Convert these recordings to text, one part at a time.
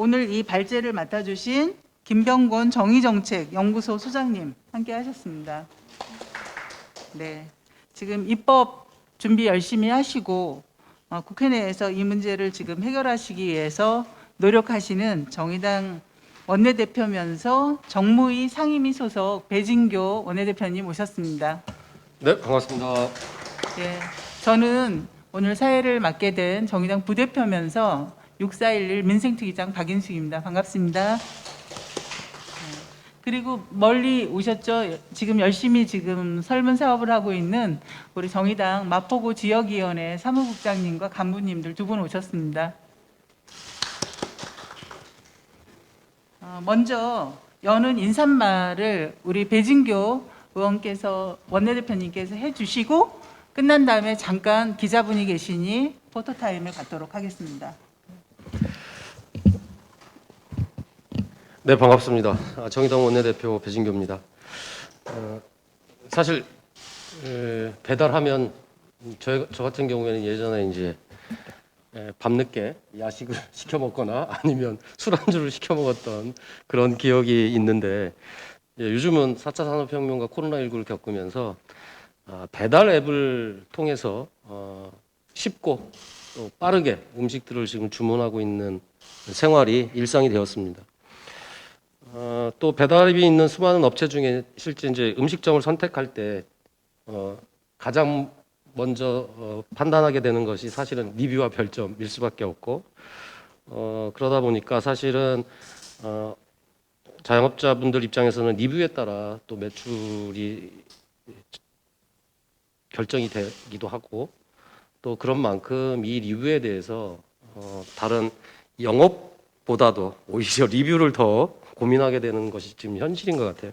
오늘 이 발제를 맡아주신 김병곤 정의정책연구소 소장님 함께 하셨습니다. 네, 지금 입법 준비 열심히 하시고 국회 내에서 이 문제를 지금 해결하시기 위해서 노력하시는 정의당 원내대표면서 정무위 상임위 소속 배진교 원내대표님 오셨습니다. 네, 반갑습니다. 예, 저는 오늘 사회를 맡게 된 정의당 부대표면서 6411 민생특위장 박인숙입니다. 반갑습니다. 그리고 멀리 오셨죠? 지금 열심히 지금 설문 사업을 하고 있는 우리 정의당 마포구 지역위원회 사무국장님과 간부님들 두 분 오셨습니다. 먼저 여는 인사말을 우리 배진교 의원께서 원내대표님께서 해주시고 끝난 다음에 잠깐 기자분이 계시니 포토타임을 갖도록 하겠습니다. 네, 반갑습니다. 정의당 원내대표 배진교입니다. 사실 배달하면 저 같은 경우에는 예전에 이제 밤늦게 야식을 시켜 먹거나 아니면 술안주를 시켜 먹었던 그런 기억이 있는데 요즘은 4차 산업혁명과 코로나19를 겪으면서 배달 앱을 통해서 쉽고 또 빠르게 음식들을 지금 주문하고 있는 생활이 일상이 되었습니다. 또 배달앱이 있는 수많은 업체 중에 실제 이제 음식점을 선택할 때 가장 먼저 판단하게 되는 것이 사실은 리뷰와 별점일 수밖에 없고 그러다 보니까 사실은 자영업자분들 입장에서는 리뷰에 따라 또 매출이 결정이 되기도 하고 또 그런 만큼 이 리뷰에 대해서 다른 영업보다도 오히려 리뷰를 더 고민하게 되는 것이 지금 현실인 것 같아요.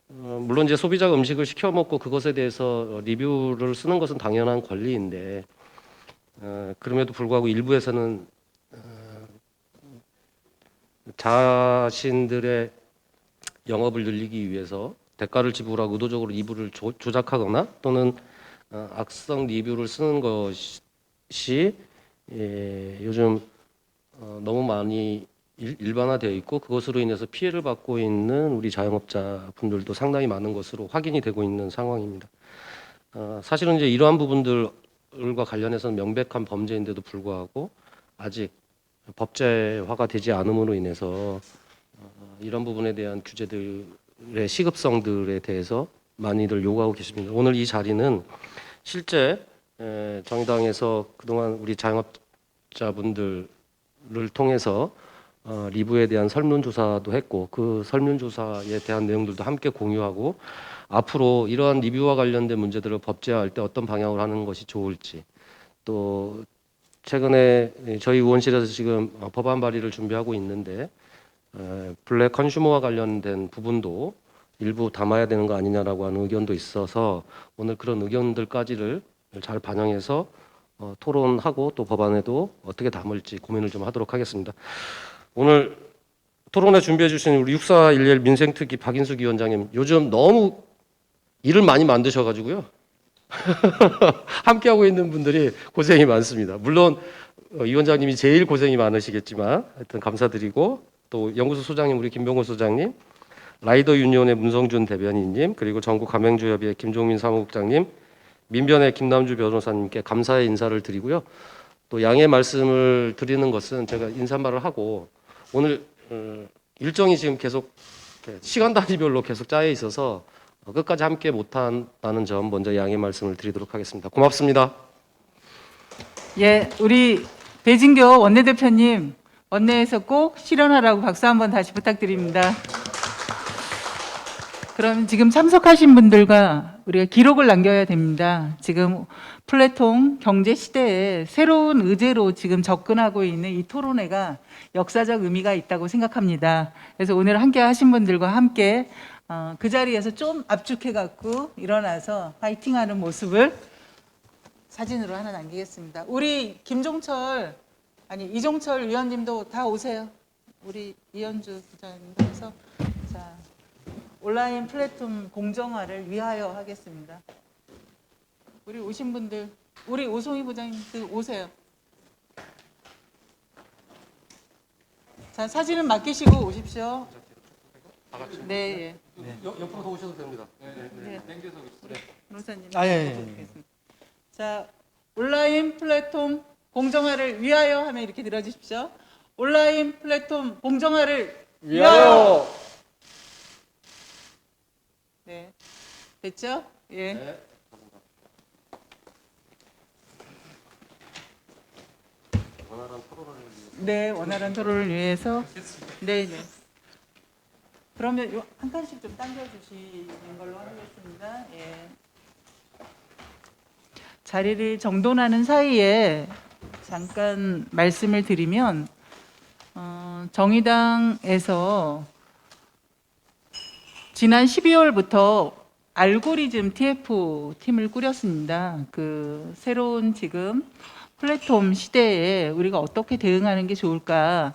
물론 이제 소비자가 음식을 시켜 먹고 그것에 대해서 리뷰를 쓰는 것은 당연한 권리인데 그럼에도 불구하고 일부에서는 자신들의 영업을 늘리기 위해서 대가를 지불하고 의도적으로 리뷰를 조작하거나 또는 악성 리뷰를 쓰는 것이 요즘 너무 많이 일반화되어 있고 그것으로 인해서 피해를 받고 있는 우리 자영업자 분들도 상당히 많은 것으로 확인이 되고 있는 상황입니다. 사실은 이제 이러한 부분들과 관련해서는 명백한 범죄인데도 불구하고 아직 법제화가 되지 않음으로 인해서 이런 부분에 대한 규제들의 시급성들에 대해서 많이들 요구하고 계십니다. 오늘 이 자리는 실제 정의당에서 그동안 우리 자영업자분들을 통해서 리뷰에 대한 설문조사도 했고 그 설문조사에 대한 내용들도 함께 공유하고 앞으로 이러한 리뷰와 관련된 문제들을 법제화할 때 어떤 방향으로 하는 것이 좋을지 또 최근에 저희 의원실에서 지금 법안 발의를 준비하고 있는데 블랙 컨슈머와 관련된 부분도 일부 담아야 되는 거 아니냐라고 하는 의견도 있어서 오늘 그런 의견들까지를 잘 반영해서 토론하고 또 법안에도 어떻게 담을지 고민을 좀 하도록 하겠습니다. 오늘 토론회 준비해 주신 우리 6411 민생특위 박인숙 위원장님 요즘 너무 일을 많이 만드셔가지고요. 함께하고 있는 분들이 고생이 많습니다. 물론 위원장님이 제일 고생이 많으시겠지만 하여튼 감사드리고 또 연구소 소장님 우리 김병곤 소장님 라이더 유니온의 문성준 대변인님 그리고 전국 가맹주협의회 김종민 사무국장님 민변의 김남주 변호사님께 감사의 인사를 드리고요. 또 양해 말씀을 드리는 것은 제가 인사말을 하고 오늘 일정이 지금 계속 시간 단위별로 계속 짜여 있어서 끝까지 함께 못한다는 점 먼저 양해 말씀을 드리도록 하겠습니다. 고맙습니다. 예, 우리 배진교 원내대표님 원내에서 꼭 실현하라고 박수 한번 다시 부탁드립니다. 그럼 지금 참석하신 분들과 우리가 기록을 남겨야 됩니다. 지금 플랫폼 경제 시대에 새로운 의제로 지금 접근하고 있는 이 토론회가 역사적 의미가 있다고 생각합니다. 그래서 오늘 함께 하신 분들과 함께 그 자리에서 좀 압축해갖고 일어나서 파이팅하는 모습을 사진으로 하나 남기겠습니다. 우리 이종철 위원님도 다 오세요. 우리 이현주 부장님도 해서 자. 온라인 플랫폼 공정화를 위하여 하겠습니다. 우리 오신 분들, 우리 오송희 부장님들 오세요. 자, 사진은 맡기시고 오십시오. 네, 옆으로 더 오셔도 됩니다. 예. 변호사님. 아, 예, 예. 알겠습니다. 자, 온라인 플랫폼 공정화를 위하여 하면 이렇게 들어주십시오. 온라인 플랫폼 공정화를 위하여. 네, 됐죠? 예. 네. 원활한 토론을 위해서. 네, 원활한 토론을 위해서. 네, 네. 그러면 한 칸씩 좀 당겨주시는 걸로 하겠습니다. 예. 자리를 정돈하는 사이에 잠깐 말씀을 드리면, 정의당에서 지난 12월부터 알고리즘 TF 팀을 꾸렸습니다. 그 새로운 지금 플랫폼 시대에 우리가 어떻게 대응하는 게 좋을까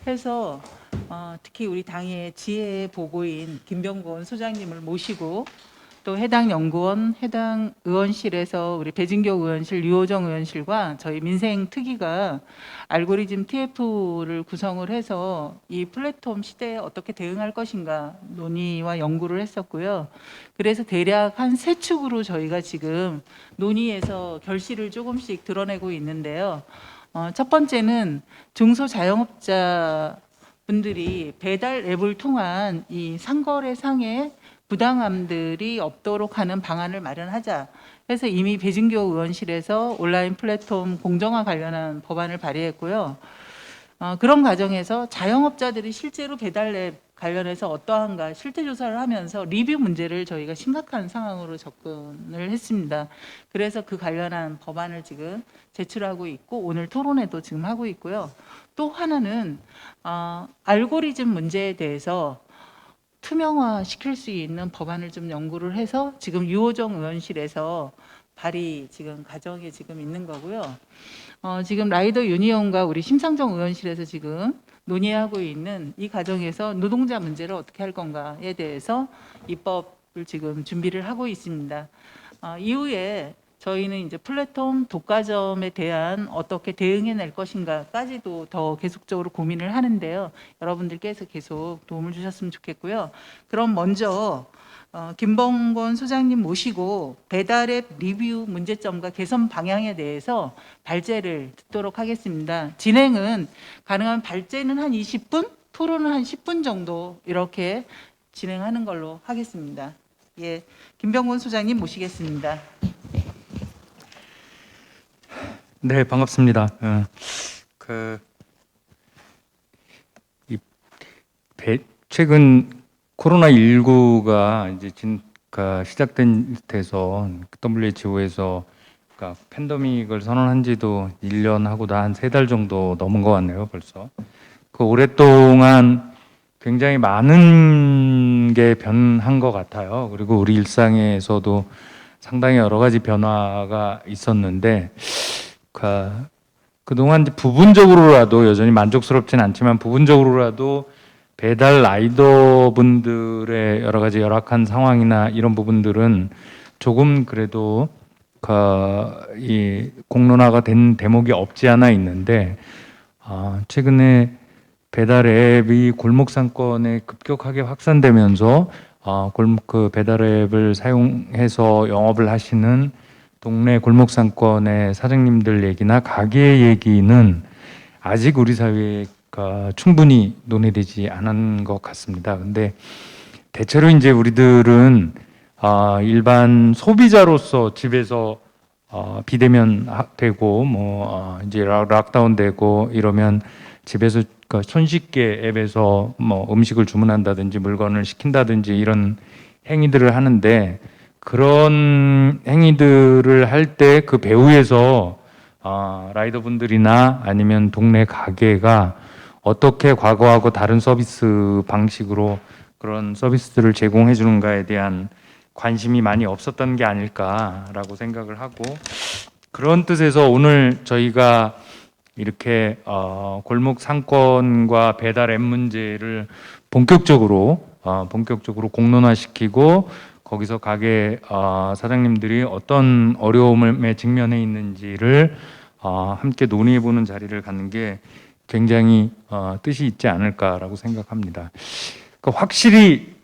해서 특히 우리 당의 지혜 보고인 김병곤 소장님을 모시고 또 해당 연구원, 해당 의원실에서 우리 배진교 의원실, 류호정 의원실과 저희 민생특위가 알고리즘 TF를 구성을 해서 이 플랫폼 시대에 어떻게 대응할 것인가 논의와 연구를 했었고요. 그래서 대략 한 세 축으로 저희가 지금 논의해서 결실을 조금씩 드러내고 있는데요. 첫 번째는 중소자영업자 분들이 배달 앱을 통한 이 상거래상의 부당함들이 없도록 하는 방안을 마련하자 해서 이미 배진교 의원실에서 온라인 플랫폼 공정화 관련한 법안을 발의했고요. 그런 과정에서 자영업자들이 실제로 배달 앱 관련해서 어떠한가 실태 조사를 하면서 리뷰 문제를 저희가 심각한 상황으로 접근을 했습니다. 그래서 그 관련한 법안을 지금 제출하고 있고 오늘 토론회도 지금 하고 있고요. 또 하나는 알고리즘 문제에 대해서 투명화 시킬 수 있는 법안을 좀 연구를 해서 지금 유호정 의원실에서 발의 지금 과정에 지금 있는 거고요. 지금 라이더 유니온과 우리 심상정 의원실에서 지금 논의하고 있는 이 과정에서 노동자 문제를 어떻게 할 건가에 대해서 입법을 지금 준비를 하고 있습니다. 이후에 저희는 이제 플랫폼 독과점에 대한 어떻게 대응해낼 것인가까지도 더 계속적으로 고민을 하는데요. 여러분들께서 계속 도움을 주셨으면 좋겠고요. 그럼 먼저 김범곤 소장님 모시고 배달앱 리뷰 문제점과 개선 방향에 대해서 발제를 듣도록 하겠습니다. 진행은 가능한 발제는 한 20분, 토론은 한 10분 정도 이렇게 진행하는 걸로 하겠습니다. 예, 김병곤 소장님 모시겠습니다. 네, 반갑습니다. 최근 코로나19가 이제 시작된 데서 WHO에서 그러니까 팬데믹을 선언한 지도 1년하고 한 3달 정도 넘은 것 같네요, 벌써. 그 오랫동안 굉장히 많은 게 변한 것 같아요. 그리고 우리 일상에서도 상당히 여러 가지 변화가 있었는데, 그동안 부분적으로라도 여전히 만족스럽진 않지만 부분적으로라도 배달 라이더 분들의 여러 가지 열악한 상황이나 이런 부분들은 조금 그래도 이 공론화가 된 대목이 없지 않아 있는데, 최근에 배달 앱이 골목 상권에 급격하게 확산되면서 그 배달 앱을 사용해서 영업을 하시는 동네 골목 상권의 사장님들 얘기나 가게 얘기는 아직 우리 사회가 충분히 논의되지 않은 것 같습니다. 근데 대체로 이제 우리들은 일반 소비자로서 집에서 비대면 되고 이제 락다운 되고 이러면 집에서 손쉽게 앱에서 음식을 주문한다든지 물건을 시킨다든지 이런 행위들을 하는데, 그런 행위들을 할 때 그 배후에서 라이더 분들이나 아니면 동네 가게가 어떻게 과거하고 다른 서비스 방식으로 그런 서비스들을 제공해 주는가에 대한 관심이 많이 없었던 게 아닐까라고 생각을 하고, 그런 뜻에서 오늘 저희가 이렇게 골목 상권과 배달 앱 문제를 본격적으로 공론화시키고 거기서 가게 사장님들이 어떤 어려움에 직면해 있는지를 함께 논의해보는 자리를 갖는 게 굉장히 뜻이 있지 않을까라고 생각합니다. 그러니까 확실히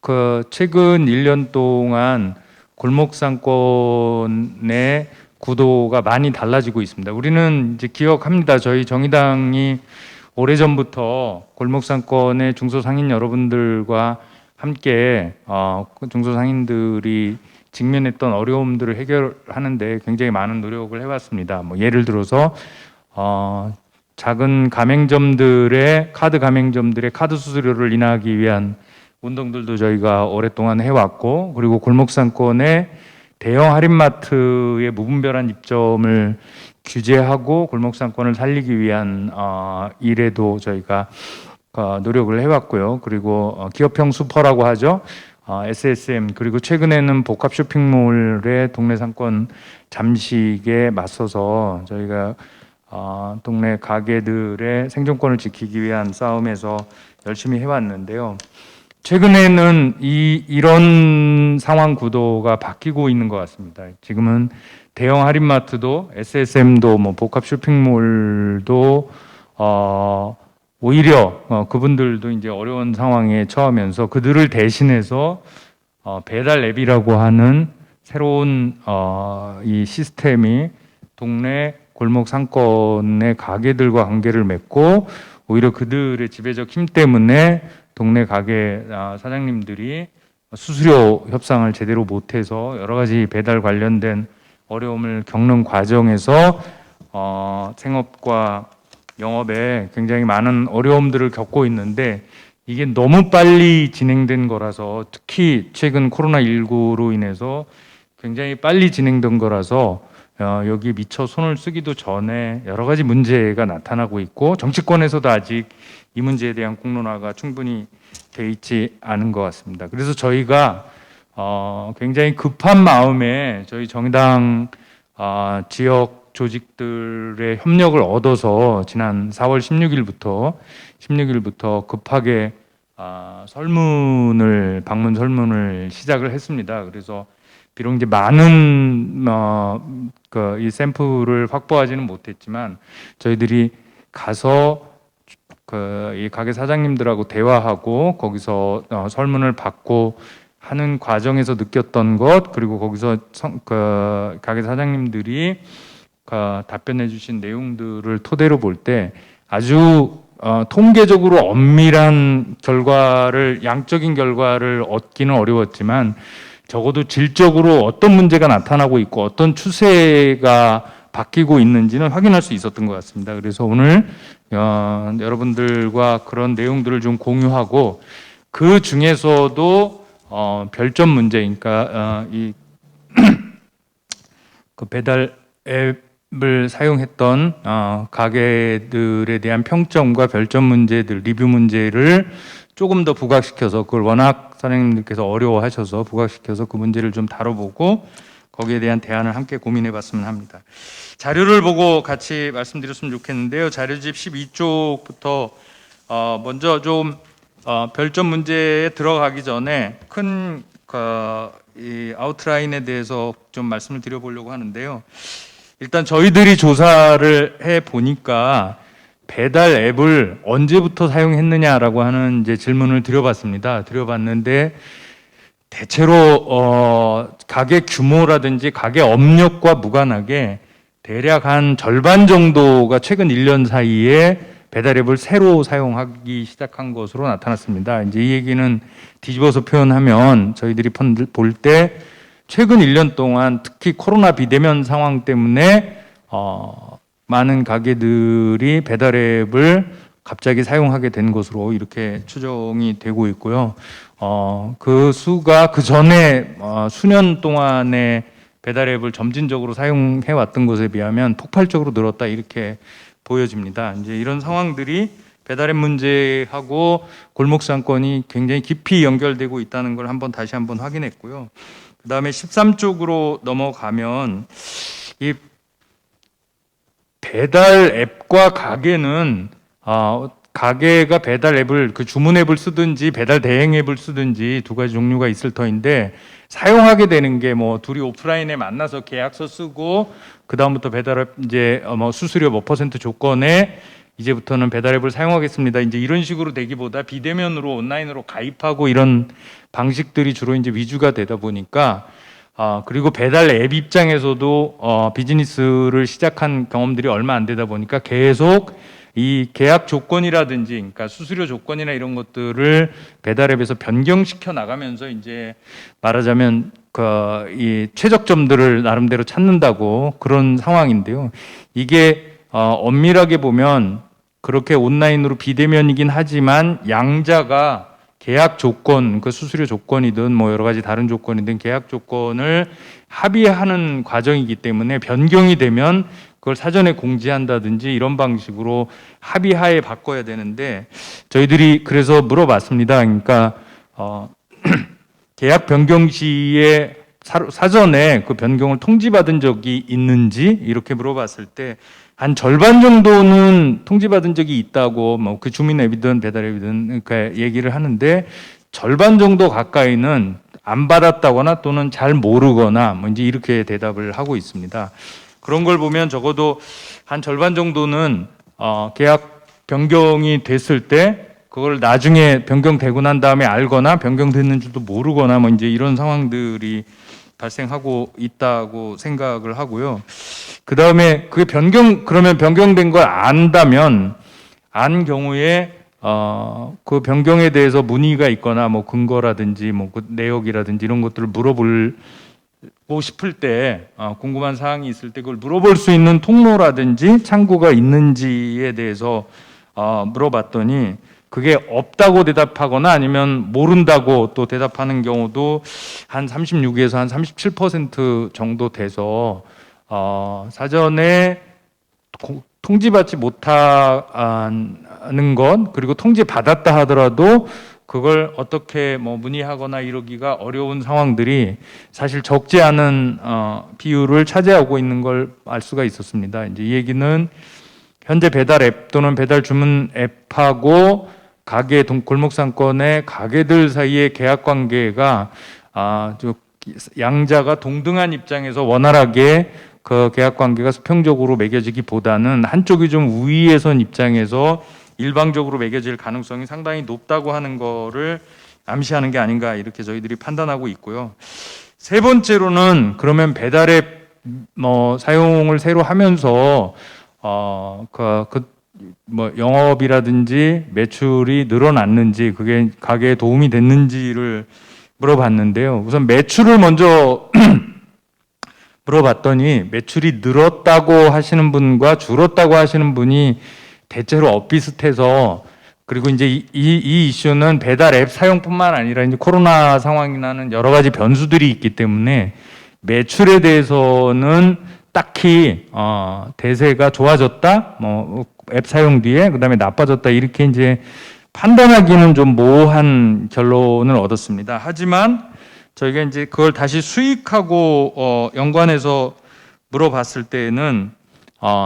그 최근 1년 동안 골목 상권의 구도가 많이 달라지고 있습니다. 우리는 이제 기억합니다. 저희 정의당이 오래전부터 골목 상권의 중소상인 여러분들과 함께 중소상인들이 직면했던 어려움들을 해결하는데 굉장히 많은 노력을 해왔습니다. 뭐 예를 들어서 작은 가맹점들의 카드 수수료를 인하하기 위한 운동들도 저희가 오랫동안 해왔고, 그리고 골목 상권의 대형 할인마트의 무분별한 입점을 규제하고 골목 상권을 살리기 위한 일에도 저희가 노력을 해왔고요. 그리고 기업형 슈퍼라고 하죠. SSM, 그리고 최근에는 복합 쇼핑몰의 동네 상권 잠식에 맞서서 저희가 동네 가게들의 생존권을 지키기 위한 싸움에서 열심히 해왔는데요. 최근에는 이런 상황 구도가 바뀌고 있는 것 같습니다. 지금은 대형 할인마트도 SSM도 뭐 복합 쇼핑몰도 오히려 그분들도 이제 어려운 상황에 처하면서 그들을 대신해서 배달 앱이라고 하는 새로운 이 시스템이 동네 골목 상권의 가게들과 관계를 맺고, 오히려 그들의 지배적 힘 때문에 동네 가게 사장님들이 수수료 협상을 제대로 못해서 여러 가지 배달 관련된 어려움을 겪는 과정에서 생업과 영업에 굉장히 많은 어려움들을 겪고 있는데, 이게 너무 빨리 진행된 거라서, 특히 최근 코로나19로 인해서 굉장히 빨리 진행된 거라서 여기 미처 손을 쓰기도 전에 여러 가지 문제가 나타나고 있고, 정치권에서도 아직 이 문제에 대한 공론화가 충분히 돼 있지 않은 것 같습니다. 그래서 저희가 굉장히 급한 마음에 저희 정의당 지역 조직들의 협력을 얻어서 지난 4월 16일부터 급하게 방문 설문을 시작을 했습니다. 그래서 비록 이제 많은 이 샘플을 확보하지는 못했지만, 저희들이 가서 이 가게 사장님들하고 대화하고 거기서 설문을 받고 하는 과정에서 느꼈던 것, 그리고 거기서 가게 사장님들이 답변해 주신 내용들을 토대로 볼 때 아주 통계적으로 엄밀한 양적인 결과를 얻기는 어려웠지만, 적어도 질적으로 어떤 문제가 나타나고 있고 어떤 추세가 바뀌고 있는지는 확인할 수 있었던 것 같습니다. 그래서 오늘 여러분들과 그런 내용들을 좀 공유하고, 그 중에서도 별점 문제, 그러니까 그 배달 앱을 사용했던 가게들에 대한 평점과 별점 문제들, 리뷰 문제를 조금 더 부각시켜서, 그걸 워낙 사장님들께서 어려워하셔서 부각시켜서 그 문제를 좀 다뤄보고 거기에 대한 대안을 함께 고민해 봤으면 합니다. 자료를 보고 같이 말씀드렸으면 좋겠는데요. 자료집 12쪽부터 먼저 좀 별점 문제에 들어가기 전에 큰 이 아웃라인에 대해서 좀 말씀을 드려보려고 하는데요. 일단 저희들이 조사를 해 보니까 배달 앱을 언제부터 사용했느냐라고 하는 이제 질문을 드려봤습니다. 드려봤는데 대체로 가게 규모라든지 가게 업력과 무관하게 대략 한 절반 정도가 최근 1년 사이에 배달 앱을 새로 사용하기 시작한 것으로 나타났습니다. 이제 이 얘기는 뒤집어서 표현하면, 저희들이 볼 때 최근 1년 동안 특히 코로나 비대면 상황 때문에 많은 가게들이 배달 앱을 갑자기 사용하게 된 것으로 이렇게 추정이 되고 있고요. 그 수가 그 전에 수년 동안의 배달 앱을 점진적으로 사용해 왔던 것에 비하면 폭발적으로 늘었다, 이렇게 보여집니다. 이제 이런 상황들이 배달 앱 문제하고 골목 상권이 굉장히 깊이 연결되고 있다는 걸 다시 한번 확인했고요. 그다음에 13쪽으로 넘어가면, 이 배달 앱과 가게는 가게가 배달 앱을 주문 앱을 쓰든지 배달 대행 앱을 쓰든지 두 가지 종류가 있을 터인데, 사용하게 되는 게 둘이 오프라인에 만나서 계약서 쓰고 그 다음부터 배달 앱 수수료 몇 % 조건에 이제부터는 배달앱을 사용하겠습니다. 이제 이런 식으로 되기보다 비대면으로 온라인으로 가입하고 이런 방식들이 주로 이제 위주가 되다 보니까 그리고 배달 앱 입장에서도 비즈니스를 시작한 경험들이 얼마 안 되다 보니까 계속 이 계약 조건이라든지 그러니까 수수료 조건이나 이런 것들을 배달 앱에서 변경시켜 나가면서 이제 말하자면 이 최적점들을 나름대로 찾는다고 그런 상황인데요. 이게 엄밀하게 보면 그렇게 온라인으로 비대면이긴 하지만 양자가 계약 조건, 그 수수료 조건이든 뭐 여러 가지 다른 조건이든 계약 조건을 합의하는 과정이기 때문에 변경이 되면 그걸 사전에 공지한다든지 이런 방식으로 합의하에 바꿔야 되는데 저희들이 그래서 물어봤습니다. 그러니까 계약 변경 시에 사전에 그 변경을 통지받은 적이 있는지 이렇게 물어봤을 때 한 절반 정도는 통지받은 적이 있다고 뭐 그 주민 앱이든 배달 앱이든 그러니까 얘기를 하는데 절반 정도 가까이는 안 받았다거나 또는 잘 모르거나 뭐 이제 이렇게 대답을 하고 있습니다. 그런 걸 보면 적어도 한 절반 정도는 계약 변경이 됐을 때 그걸 나중에 변경되고 난 다음에 알거나 변경됐는 줄도 모르거나 뭐 이제 이런 상황들이 발생하고 있다고 생각을 하고요. 그 다음에 그게 그러면 변경된 걸 안다면 안 경우에 그 변경에 대해서 문의가 있거나 뭐 근거라든지 뭐 그 내역이라든지 이런 것들을 물어보고 싶을 때 궁금한 사항이 있을 때 그걸 물어볼 수 있는 통로라든지 창구가 있는지에 대해서 물어봤더니 그게 없다고 대답하거나 아니면 모른다고 또 대답하는 경우도 한 36에서 한 37% 정도 돼서 사전에 통지받지 못하는 것 그리고 통지받았다 하더라도 그걸 어떻게 뭐 문의하거나 이러기가 어려운 상황들이 사실 적지 않은 비율을 차지하고 있는 걸 알 수가 있었습니다. 이제 이 얘기는 현재 배달 앱 또는 배달 주문 앱하고 가게 골목 상권의 가게들 사이의 계약 관계가 양자가 동등한 입장에서 원활하게 그 계약 관계가 수평적으로 매겨지기보다는 한쪽이 좀 우위에 선 입장에서 일방적으로 매겨질 가능성이 상당히 높다고 하는 거를 암시하는 게 아닌가 이렇게 저희들이 판단하고 있고요. 세 번째로는 그러면 배달앱 사용을 새로 하면서 뭐 영업이라든지 매출이 늘어났는지 그게 가게에 도움이 됐는지를 물어봤는데요. 우선 매출을 먼저 물어봤더니 매출이 늘었다고 하시는 분과 줄었다고 하시는 분이 대체로 엇비슷해서 그리고 이제 이 이슈는 배달 앱 사용뿐만 아니라 이제 코로나 상황이라는 여러 가지 변수들이 있기 때문에 매출에 대해서는 딱히 대세가 좋아졌다, 뭐 앱 사용 뒤에 그다음에 나빠졌다 이렇게 이제 판단하기는 좀 모호한 결론을 얻었습니다. 하지만 저희가 이제 그걸 다시 수익하고 연관해서 물어봤을 때에는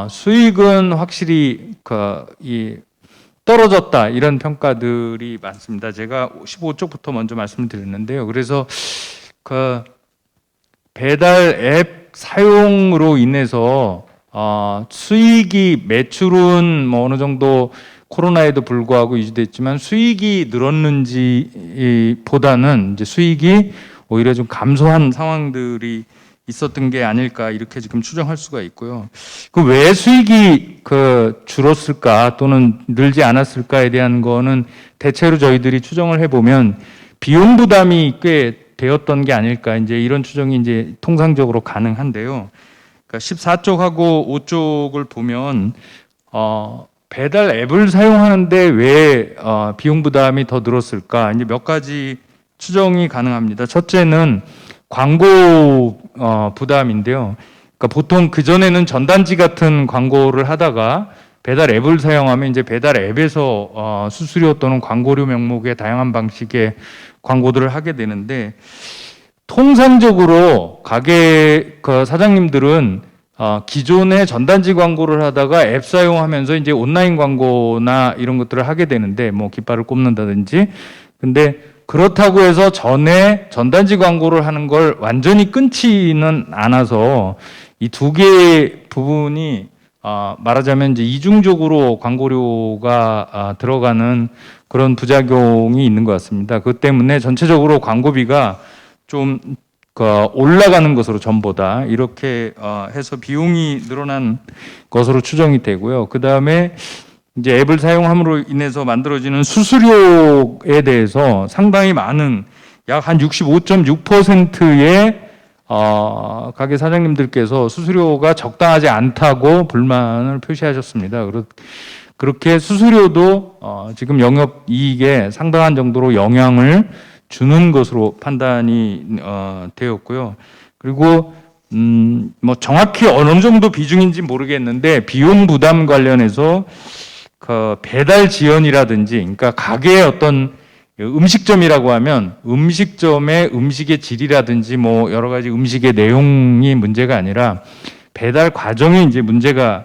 수익은 확실히 떨어졌다 이런 평가들이 많습니다. 제가 15쪽부터 먼저 말씀을 드렸는데요. 그래서 그 배달 앱 사용으로 인해서 수익이 매출은 뭐 어느 정도 코로나에도 불구하고 유지됐지만 수익이 늘었는지 보다는 이제 수익이 오히려 좀 감소한 상황들이 있었던 게 아닐까 이렇게 지금 추정할 수가 있고요. 그 왜 수익이 줄었을까 또는 늘지 않았을까에 대한 거는 대체로 저희들이 추정을 해보면 비용 부담이 꽤 되었던 게 아닐까 이제 이런 추정이 이제 통상적으로 가능한데요. 그러니까 14쪽하고 5쪽을 보면 배달 앱을 사용하는데 왜 비용 부담이 더 늘었을까 이제 몇 가지 추정이 가능합니다. 첫째는 광고 부담인데요. 그러니까 보통 그 전에는 전단지 같은 광고를 하다가 배달 앱을 사용하면 이제 배달 앱에서 수수료 또는 광고료 명목의 다양한 방식의 광고들을 하게 되는데 통상적으로 가게 사장님들은 기존에 전단지 광고를 하다가 앱 사용하면서 이제 온라인 광고나 이런 것들을 하게 되는데 뭐 깃발을 꼽는다든지 근데 그렇다고 해서 전에 전단지 광고를 하는 걸 완전히 끊지는 않아서 이 두 개의 부분이 말하자면 이제 이중적으로 광고료가 들어가는 그런 부작용이 있는 것 같습니다. 그것 때문에 전체적으로 광고비가 좀 올라가는 것으로 전보다 이렇게 해서 비용이 늘어난 것으로 추정이 되고요. 그 다음에 이제 앱을 사용함으로 인해서 만들어지는 수수료에 대해서 상당히 많은 약 한 65.6%의 가게 사장님들께서 수수료가 적당하지 않다고 불만을 표시하셨습니다. 그렇게 수수료도 지금 영업 이익에 상당한 정도로 영향을 주는 것으로 판단이 되었고요. 그리고 뭐 정확히 어느 정도 비중인지 모르겠는데 비용 부담 관련해서 그 배달 지연이라든지, 그러니까 가게의 어떤 음식점이라고 하면 음식점의 음식의 질이라든지 뭐 여러 가지 음식의 내용이 문제가 아니라 배달 과정에 이제 문제가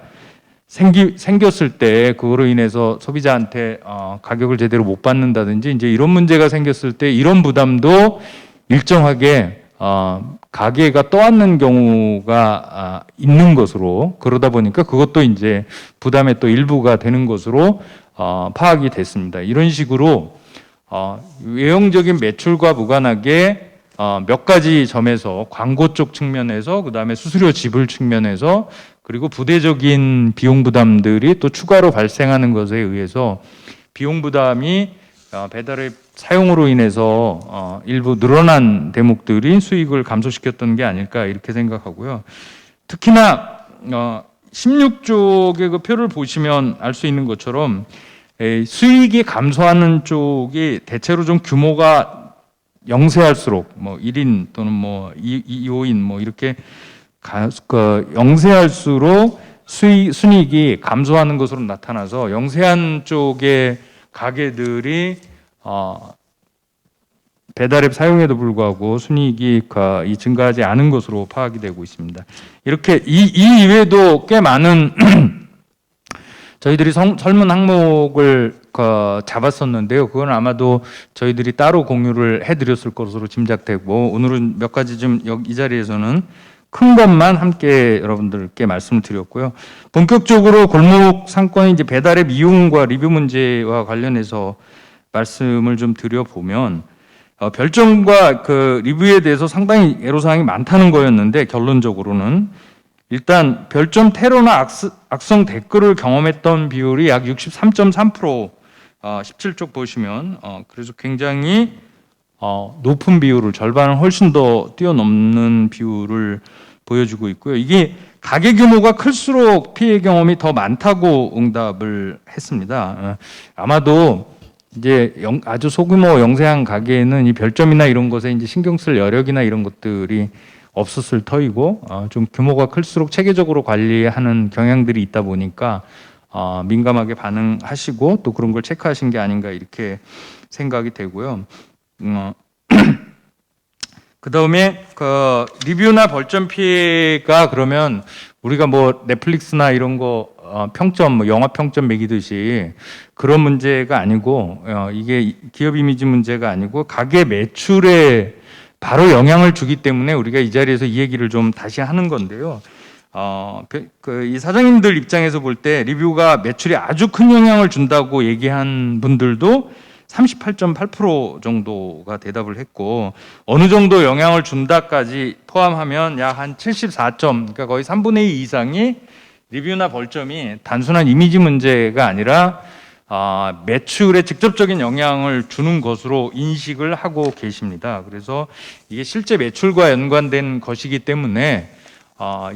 생겼을 때 그거로 인해서 소비자한테 가격을 제대로 못 받는다든지 이제 이런 문제가 생겼을 때 이런 부담도 일정하게 가게가 떠안는 경우가 있는 것으로, 그러다 보니까 그것도 이제 부담의 또 일부가 되는 것으로 파악이 됐습니다. 이런 식으로 외형적인 매출과 무관하게 몇 가지 점에서 광고 쪽 측면에서, 그 다음에 수수료 지불 측면에서, 그리고 부대적인 비용 부담들이 또 추가로 발생하는 것에 의해서 비용 부담이 배달앱 사용으로 인해서 일부 늘어난 대목들이 수익을 감소시켰던 게 아닐까 이렇게 생각하고요. 특히나 16쪽의 그 표를 보시면 알 수 있는 것처럼 수익이 감소하는 쪽이 대체로 좀 규모가 영세할수록 뭐 1인 또는 뭐 2호인 뭐 이렇게 영세할수록 순이익이 감소하는 것으로 나타나서 영세한 쪽의 가게들이 배달앱 사용에도 불구하고 순이익이 증가하지 않은 것으로 파악이 되고 있습니다. 이렇게 이 이외에도 꽤 많은 저희들이 설문 항목을 잡았었는데요. 그건 아마도 저희들이 따로 공유를 해드렸을 것으로 짐작되고, 오늘은 몇 가지 좀 이 자리에서는 큰 것만 함께 여러분들께 말씀을 드렸고요. 본격적으로 골목 상권의 이제 배달앱 이용과 리뷰 문제와 관련해서 말씀을 좀 드려보면, 별점과 그 리뷰에 대해서 상당히 애로사항이 많다는 거였는데, 결론적으로는 일단 별점 테러나 악성 댓글을 경험했던 비율이 약 63.3%, 17쪽 보시면 그래서 굉장히 높은 비율을, 절반을 훨씬 더 뛰어넘는 비율을 보여주고 있고요. 이게 가게 규모가 클수록 피해 경험이 더 많다고 응답을 했습니다. 아마도 이제 아주 소규모 영세한 가게에는 이 별점이나 이런 것에 이제 신경 쓸 여력이나 이런 것들이 없었을 터이고, 좀 규모가 클수록 체계적으로 관리하는 경향들이 있다 보니까 민감하게 반응하시고 또 그런 걸 체크하신 게 아닌가 이렇게 생각이 되고요. 그 다음에 그 리뷰나 벌점 피해가, 그러면 우리가 뭐 넷플릭스나 이런 거 평점, 뭐 영화 평점 매기듯이 그런 문제가 아니고, 이게 기업 이미지 문제가 아니고 가게 매출에 바로 영향을 주기 때문에 우리가 이 자리에서 이 얘기를 좀 다시 하는 건데요. 이 사장님들 입장에서 볼 때 리뷰가 매출에 아주 큰 영향을 준다고 얘기한 분들도 38.8% 정도가 대답을 했고, 어느 정도 영향을 준다까지 포함하면 약 한 74점, 그러니까 거의 3분의 2 이상이 리뷰나 벌점이 단순한 이미지 문제가 아니라 매출에 직접적인 영향을 주는 것으로 인식을 하고 계십니다. 그래서 이게 실제 매출과 연관된 것이기 때문에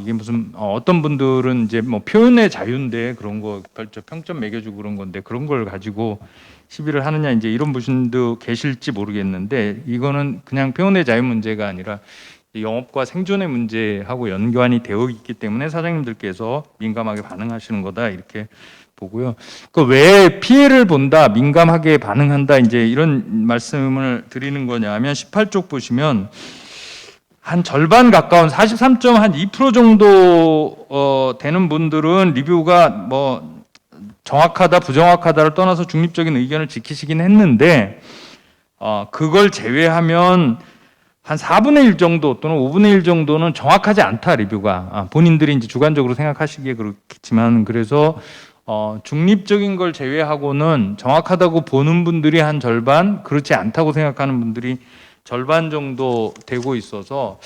이게 무슨 어떤 분들은 이제 뭐 표현의 자유인데 그런 거 평점 매겨주고 그런 건데 그런 걸 가지고 시비를 하느냐, 이제 이런 분도 계실지 모르겠는데, 이거는 그냥 표현의 자유 문제가 아니라 영업과 생존의 문제하고 연관이 되어 있기 때문에 사장님들께서 민감하게 반응하시는 거다 이렇게 보고요. 그 왜 피해를 본다, 민감하게 반응한다, 이제 이런 말씀을 드리는 거냐면 18쪽 보시면 한 절반 가까운 43.2% 정도 되는 분들은 리뷰가 뭐 정확하다 부정확하다를 떠나서 중립적인 의견을 지키시긴 했는데, 그걸 제외하면 한 4분의 1 정도 또는 5분의 1 정도는 정확하지 않다, 리뷰가. 본인들이 이제 주관적으로 생각하시기에 그렇겠지만, 그래서 중립적인 걸 제외하고는 정확하다고 보는 분들이 한 절반, 그렇지 않다고 생각하는 분들이 절반 정도 되고 있어서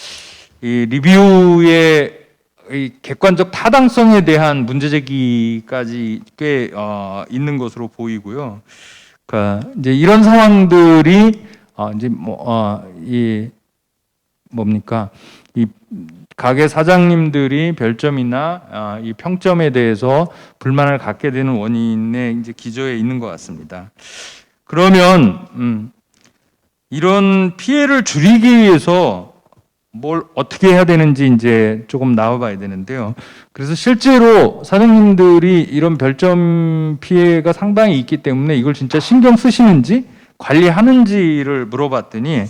이 리뷰의 이 객관적 타당성에 대한 문제 제기까지 꽤 있는 것으로 보이고요. 그러니까 이제 이런 상황들이 이제 이 뭡니까? 이 가게 사장님들이 별점이나 이 평점에 대해서 불만을 갖게 되는 원인의 이제 기저에 있는 것 같습니다. 그러면 이런 피해를 줄이기 위해서 뭘 어떻게 해야 되는지 이제 조금 나와봐야 되는데요. 그래서 실제로 사장님들이 이런 별점 피해가 상당히 있기 때문에 이걸 진짜 신경 쓰시는지 관리하는지를 물어봤더니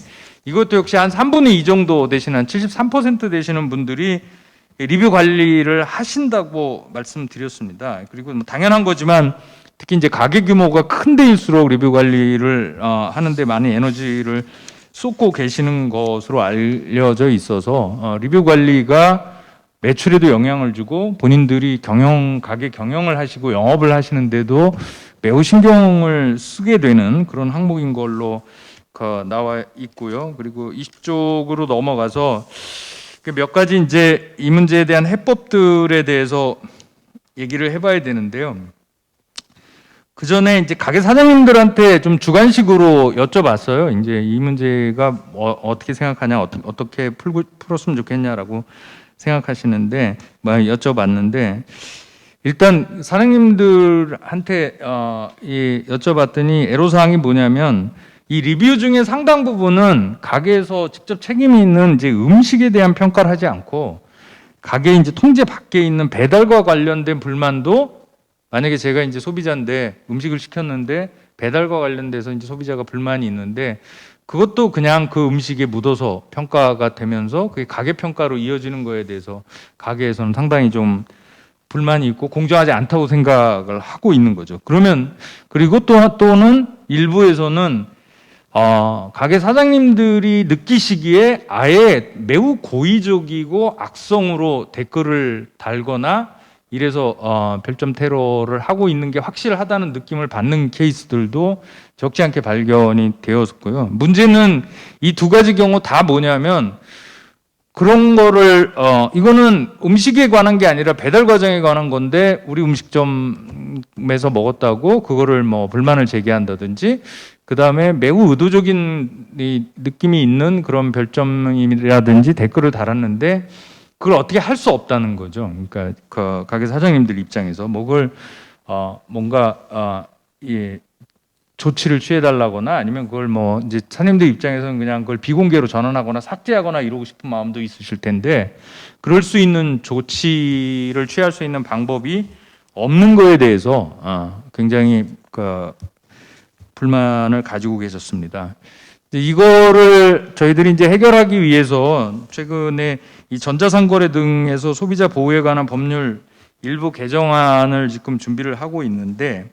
이것도 역시 한 3분의 2 정도 되시는 한 73% 되시는 분들이 리뷰 관리를 하신다고 말씀드렸습니다. 그리고 뭐 당연한 거지만 특히 이제 가게 규모가 큰 데일수록 리뷰 관리를 하는데 많은 에너지를 쏟고 계시는 것으로 알려져 있어서 리뷰 관리가 매출에도 영향을 주고 본인들이 가게 경영을 하시고 영업을 하시는데도 매우 신경을 쓰게 되는 그런 항목인 걸로 나와 있고요. 그리고 20쪽으로 넘어가서 몇 가지 이제 이 문제에 대한 해법들에 대해서 얘기를 해봐야 되는데요. 그 전에 이제 가게 사장님들한테 좀 주관식으로 여쭤봤어요. 이제 이 문제가 어떻게 생각하냐, 어떻게 풀었으면 좋겠냐라고 생각하시는데, 여쭤봤는데, 일단 사장님들한테 여쭤봤더니 애로사항이 뭐냐면, 이 리뷰 중에 상당 부분은 가게에서 직접 책임이 있는 이제 음식에 대한 평가를 하지 않고, 가게 이제 통제 밖에 있는 배달과 관련된 불만도 만약에 제가 이제 소비자인데 음식을 시켰는데 배달과 관련돼서 이제 소비자가 불만이 있는데 그것도 그냥 그 음식에 묻어서 평가가 되면서 그게 가게 평가로 이어지는 거에 대해서 가게에서는 상당히 좀 불만이 있고 공정하지 않다고 생각을 하고 있는 거죠. 그러면 그리고 또는 일부에서는 가게 사장님들이 느끼시기에 아예 매우 고의적이고 악성으로 댓글을 달거나 이래서 별점 테러를 하고 있는 게 확실하다는 느낌을 받는 케이스들도 적지 않게 발견이 되었고요. 문제는 이 두 가지 경우 다 뭐냐면 그런 거를 이거는 음식에 관한 게 아니라 배달 과정에 관한 건데 우리 음식점에서 먹었다고 그거를 뭐 불만을 제기한다든지 그다음에 매우 의도적인 이 느낌이 있는 그런 별점이라든지 댓글을 달았는데 그걸 어떻게 할 수 없다는 거죠. 그러니까 그 가게 사장님들 입장에서 뭔가 조치를 취해달라거나 아니면 그걸 뭐 이제 사장님들 입장에서는 그냥 그걸 비공개로 전환하거나 삭제하거나 이러고 싶은 마음도 있으실 텐데 그럴 수 있는 조치를 취할 수 있는 방법이 없는 거에 대해서 굉장히 불만을 가지고 계셨습니다. 이거를 저희들이 이제 해결하기 위해서 최근에 이 전자상거래 등에서 소비자 보호에 관한 법률 일부 개정안을 지금 준비를 하고 있는데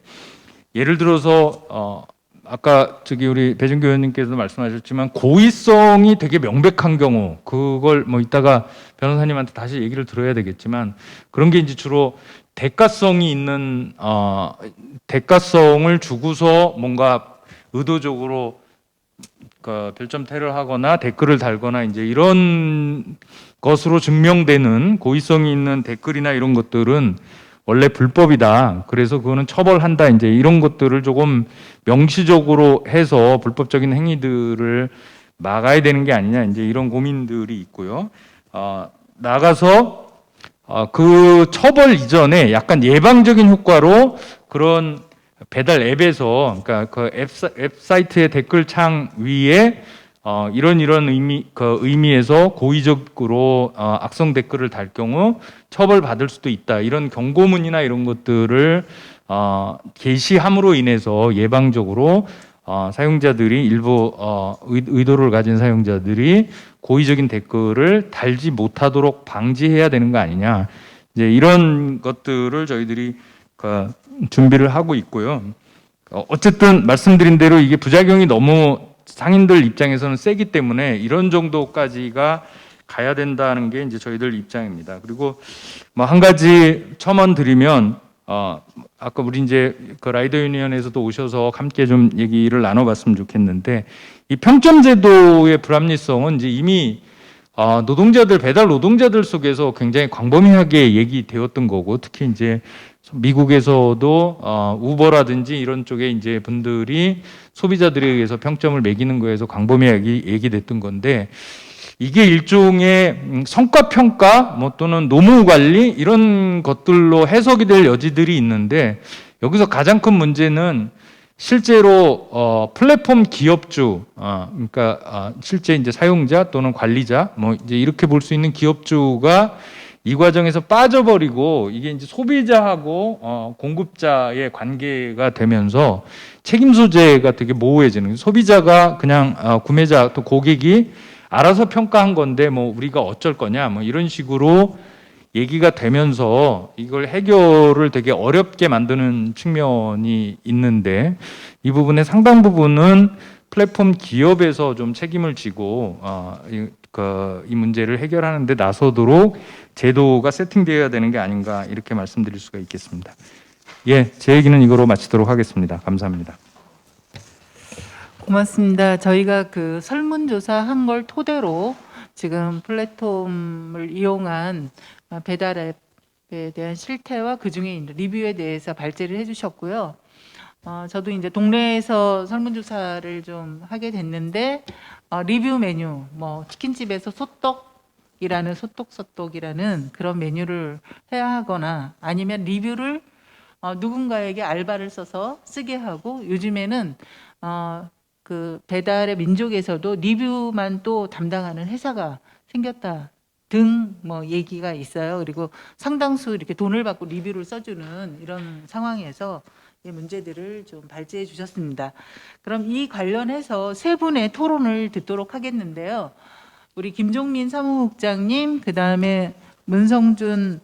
예를 들어서 아까 우리 배준교 의원님께서도 말씀하셨지만 고의성이 되게 명백한 경우 그걸 뭐 이따가 변호사님한테 다시 얘기를 들어야 되겠지만 그런 게 이제 주로 대가성이 있는 대가성을 주고서 뭔가 의도적으로 별점 테러를 하거나 댓글을 달거나 이제 이런 것으로 증명되는 고의성이 있는 댓글이나 이런 것들은 원래 불법이다. 그래서 그거는 처벌한다. 이제 이런 것들을 조금 명시적으로 해서 불법적인 행위들을 막아야 되는 게 아니냐. 이제 이런 고민들이 있고요. 나가서 그 처벌 이전에 약간 예방적인 효과로 그런 배달 앱에서 그러니까 그 앱 사이트의 댓글창 위에 이런 의미에서 고의적으로 악성 댓글을 달 경우 처벌받을 수도 있다. 이런 경고문이나 이런 것들을 게시함으로 인해서 예방적으로 사용자들이 일부 의도를 가진 사용자들이 고의적인 댓글을 달지 못하도록 방지해야 되는 거 아니냐. 이제 이런 것들을 저희들이 준비를 하고 있고요. 어쨌든 말씀드린 대로 이게 부작용이 너무 상인들 입장에서는 세기 때문에 이런 정도까지가 가야 된다는 게 이제 저희들 입장입니다. 그리고 뭐 한 가지 첨언 드리면 아까 우리 이제 그 라이더 유니언에서도 오셔서 함께 좀 얘기를 나눠봤으면 좋겠는데 이 평점 제도의 불합리성은 이제 이미 노동자들 배달 노동자들 속에서 굉장히 광범위하게 얘기되었던 거고 특히 이제 미국에서도 우버라든지 이런 쪽에 이제 분들이 소비자들에 의해서 평점을 매기는 거에서 광범위하게 얘기됐던 건데 이게 일종의 성과 평가 뭐 또는 노무 관리 이런 것들로 해석이 될 여지들이 있는데 여기서 가장 큰 문제는 실제로 플랫폼 기업주 그러니까 실제 이제 사용자 또는 관리자 뭐 이제 이렇게 볼 수 있는 기업주가 이 과정에서 빠져버리고 이게 이제 소비자하고 공급자의 관계가 되면서 책임 소재가 되게 모호해지는 거예요. 소비자가 그냥 구매자 또 고객이 알아서 평가한 건데 뭐 우리가 어쩔 거냐 뭐 이런 식으로 얘기가 되면서 이걸 해결을 되게 어렵게 만드는 측면이 있는데 이 부분의 상당 부분은 플랫폼 기업에서 좀 책임을 지고 이 문제를 해결하는 데 나서도록 제도가 세팅되어야 되는 게 아닌가 이렇게 말씀드릴 수가 있겠습니다. 예, 제 얘기는 이거로 마치도록 하겠습니다. 감사합니다. 고맙습니다. 저희가 그 설문조사 한 걸 토대로 지금 플랫폼을 이용한 배달앱에 대한 실태와 그 중에 있는 리뷰에 대해서 발제를 해주셨고요. 저도 이제 동네에서 설문조사를 좀 하게 됐는데 리뷰 메뉴, 뭐 치킨집에서 소떡이라는 소떡소떡이라는 그런 메뉴를 해야 하거나 아니면 리뷰를 누군가에게 알바를 써서 쓰게 하고 요즘에는 그 배달의 민족에서도 리뷰만 또 담당하는 회사가 생겼다 등 뭐 얘기가 있어요. 그리고 상당수 이렇게 돈을 받고 리뷰를 써주는 이런 상황에서 이 문제들을 좀 발제해 주셨습니다. 그럼 이 관련해서 세 분의 토론을 듣도록 하겠는데요. 우리 김종민 사무국장님, 그 다음에 문성준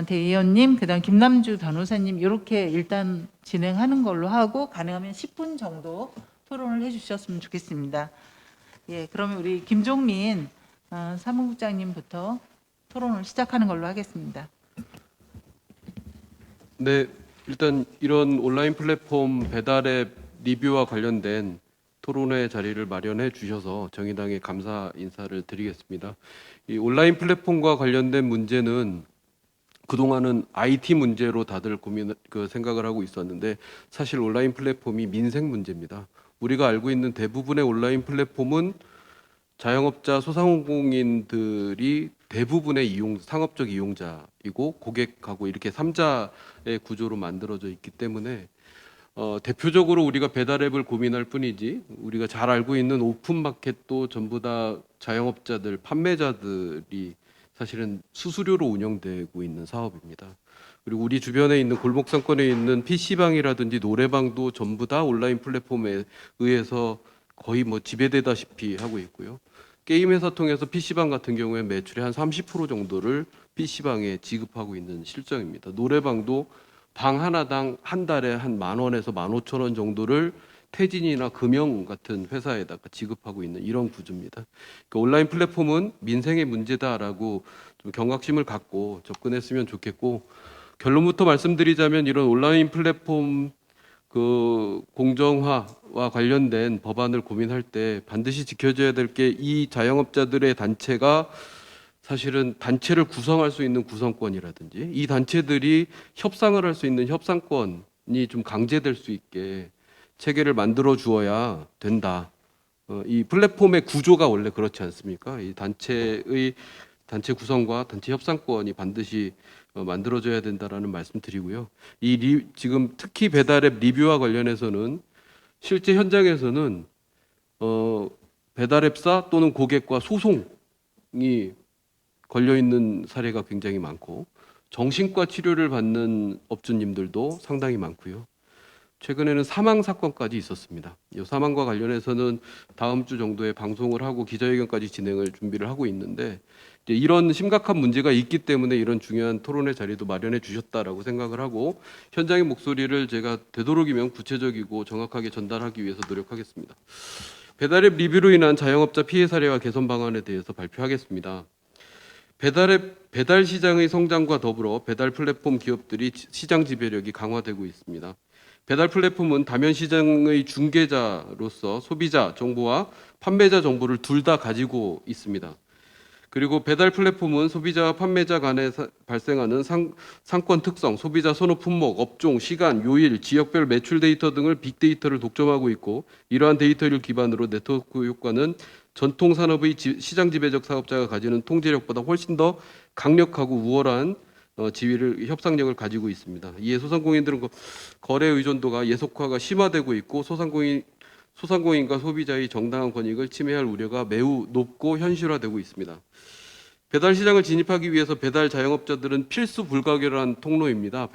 대의원님, 그 다음 김남주 변호사님 이렇게 일단 진행하는 걸로 하고 가능하면 10분 정도 토론을 해주셨으면 좋겠습니다. 예, 그러면 우리 김종민 사무국장님부터 토론을 시작하는 걸로 하겠습니다. 네, 일단 이런 온라인 플랫폼 배달앱 리뷰와 관련된 토론회 자리를 마련해 주셔서 정의당에 감사 인사를 드리겠습니다. 이 온라인 플랫폼과 관련된 문제는 그동안은 IT 문제로 다들 생각을 하고 있었는데 사실 온라인 플랫폼이 민생 문제입니다. 우리가 알고 있는 대부분의 온라인 플랫폼은 자영업자 소상공인들이 대부분의 상업적 이용자이고 고객하고 이렇게 3자의 구조로 만들어져 있기 때문에 대표적으로 우리가 배달앱을 고민할 뿐이지 우리가 잘 알고 있는 오픈마켓도 전부 다 자영업자들, 판매자들이 사실은 수수료로 운영되고 있는 사업입니다. 그리고 우리 주변에 있는 골목상권에 있는 PC방이라든지 노래방도 전부 다 온라인 플랫폼에 의해서 거의 뭐 지배되다시피 하고 있고요. 게임 회사 통해서 PC방 같은 경우에 매출의 한 30% 정도를 PC방에 지급하고 있는 실정입니다. 노래방도 방 하나당 한 달에 한 10,000원에서 15,000원 정도를 태진이나 금영 같은 회사에다가 지급하고 있는 이런 구조입니다. 그러니까 온라인 플랫폼은 민생의 문제다라고 좀 경각심을 갖고 접근했으면 좋겠고 결론부터 말씀드리자면 이런 온라인 플랫폼 그 공정화와 관련된 법안을 고민할 때 반드시 지켜져야 될 게 이 자영업자들의 단체가 사실은 단체를 구성할 수 있는 구성권이라든지 이 단체들이 협상을 할 수 있는 협상권이 좀 강제될 수 있게 체계를 만들어 주어야 된다. 이 플랫폼의 구조가 원래 그렇지 않습니까? 이 단체 구성과 단체 협상권이 반드시 만들어져야 된다라는 말씀드리고요. 지금 특히 배달앱 리뷰와 관련해서는 실제 현장에서는 배달앱사 또는 고객과 소송이 걸려 있는 사례가 굉장히 많고 정신과 치료를 받는 업주님들도 상당히 많고요. 최근에는 사망 사건까지 있었습니다. 이 사망과 관련해서는 다음 주 정도에 방송을 하고 기자회견까지 진행을 준비를 하고 있는데 이제 이런 심각한 문제가 있기 때문에 이런 중요한 토론의 자리도 마련해 주셨다라고 생각을 하고 현장의 목소리를 제가 되도록이면 구체적이고 정확하게 전달하기 위해서 노력하겠습니다. 배달앱 리뷰로 인한 자영업자 피해 사례와 개선 방안에 대해서 발표하겠습니다. 배달 시장의 성장과 더불어 배달 플랫폼 기업들이 시장 지배력이 강화되고 있습니다. 배달 플랫폼은 다면 시장의 중개자로서 소비자 정보와 판매자 정보를 둘 다 가지고 있습니다. 그리고 배달 플랫폼은 소비자와 판매자 간에 발생하는 상권 특성, 소비자 선호 품목, 업종, 시간, 요일, 지역별 매출 데이터 등을 빅데이터를 독점하고 있고, 이러한 데이터를 기반으로 네트워크 효과는 전통 산업의 시장 지배적 사업자가 가지는 통제력보다 훨씬 더 강력하고 우월한 지위를 협상력을 가지고 있습니다. 이에 소상공인들은 거래 의존도가 예속화가 심화되고 있고 소상공인과 소비자의 정당한 권익을 침해할 우려가 매우 높고 현실화되고 있습니다. 배달 시장을 진입하기 위해서 배달 자영업자들은 필수 불가결한 통로입니다.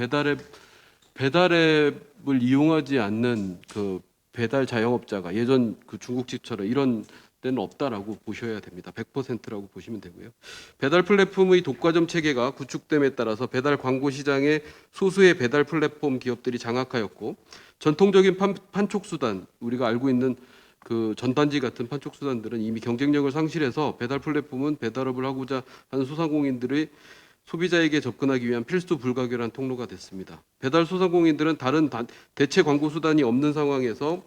배달앱을 이용하지 않는 그 배달 자영업자가 예전 그 중국집처럼 이런 때는 없다라고 보셔야 됩니다. 100%라고 보시면 되고요. 배달 플랫폼의 독과점 체계가 구축됨에 따라서 배달 광고 시장에 소수의 배달 플랫폼 기업들이 장악하였고, 전통적인 판촉 수단, 우리가 알고 있는 그 전단지 같은 판촉 수단들은 이미 경쟁력을 상실해서 배달 플랫폼은 배달업을 하고자 하는 소상공인들의 소비자에게 접근하기 위한 필수 불가결한 통로가 됐습니다. 배달 소상공인들은 다른 대체 광고 수단이 없는 상황이어서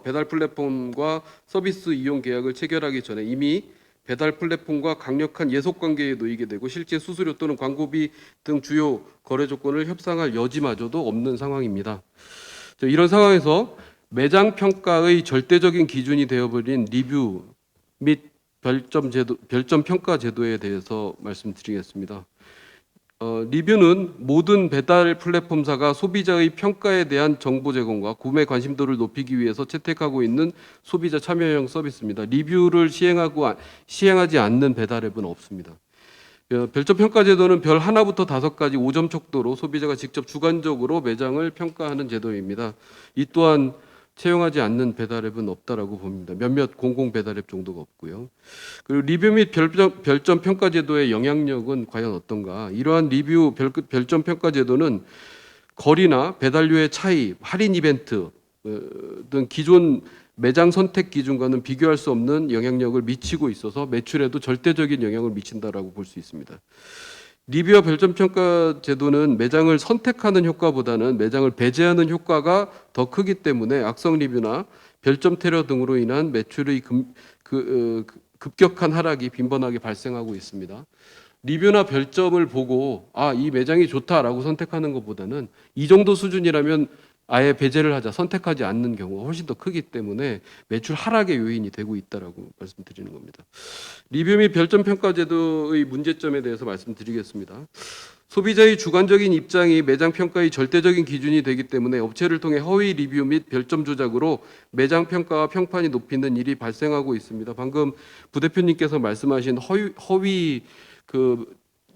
배달 플랫폼과 서비스 이용 계약을 체결하기 전에 이미 배달 플랫폼과 강력한 예속 관계에 놓이게 되고 실제 수수료 또는 광고비 등 주요 거래 조건을 협상할 여지마저도 없는 상황입니다. 이런 상황에서 매장 평가의 절대적인 기준이 되어버린 리뷰 및 별점 평가 제도에 대해서 말씀드리겠습니다. 리뷰는 모든 배달 플랫폼사가 소비자의 평가에 대한 정보 제공과 구매 관심도를 높이기 위해서 채택하고 있는 소비자 참여형 서비스입니다. 리뷰를 시행하지 않는 배달앱은 없습니다. 별점 평가 제도는 별 하나부터 5까지 5점 척도로 소비자가 직접 주관적으로 매장을 평가하는 제도입니다. 이 또한 채용하지 않는 배달앱은 없다라고 봅니다. 몇몇 공공 배달앱 정도가 없고요. 그리고 리뷰 및 별점 평가 제도의 영향력은 과연 어떤가? 이러한 리뷰 별점 평가 제도는 거리나 배달료의 차이, 할인 이벤트 등 기존 매장 선택 기준과는 비교할 수 없는 영향력을 미치고 있어서 매출에도 절대적인 영향을 미친다라고 볼 수 있습니다. 리뷰와 별점 평가 제도는 매장을 선택하는 효과보다는 매장을 배제하는 효과가 더 크기 때문에 악성 리뷰나 별점 테러 등으로 인한 매출의 급격한 하락이 빈번하게 발생하고 있습니다. 리뷰나 별점을 보고 이 매장이 좋다라고 선택하는 것보다는 이 정도 수준이라면 아예 배제를 하자, 선택하지 않는 경우가 훨씬 더 크기 때문에 매출 하락의 요인이 되고 있다라고 말씀드리는 겁니다. 리뷰 및 별점 평가 제도의 문제점에 대해서 말씀드리겠습니다. 소비자의 주관적인 입장이 매장 평가의 절대적인 기준이 되기 때문에 업체를 통해 허위 리뷰 및 별점 조작으로 매장 평가와 평판이 높이는 일이 발생하고 있습니다. 방금 부대표님께서 말씀하신 허위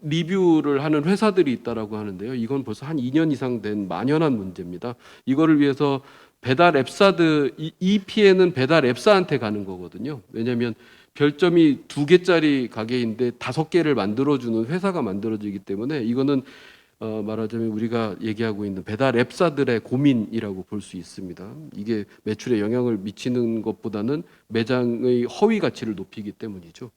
리뷰를 하는 회사들이 있다라고 하는데요. 이건 벌써 한 2년 이상 된 만연한 문제입니다. 이거를 위해서 배달 앱사들, 이 피해는 배달 앱사한테 가는 거거든요. 왜냐하면 별점이 2개짜리 가게인데 5개를 만들어주는 회사가 만들어지기 때문에 이거는 말하자면 우리가 얘기하고 있는 배달 앱사들의 고민이라고 볼 수 있습니다. 이게 매출에 영향을 미치는 것보다는 매장의 허위 가치를 높이기 때문이죠.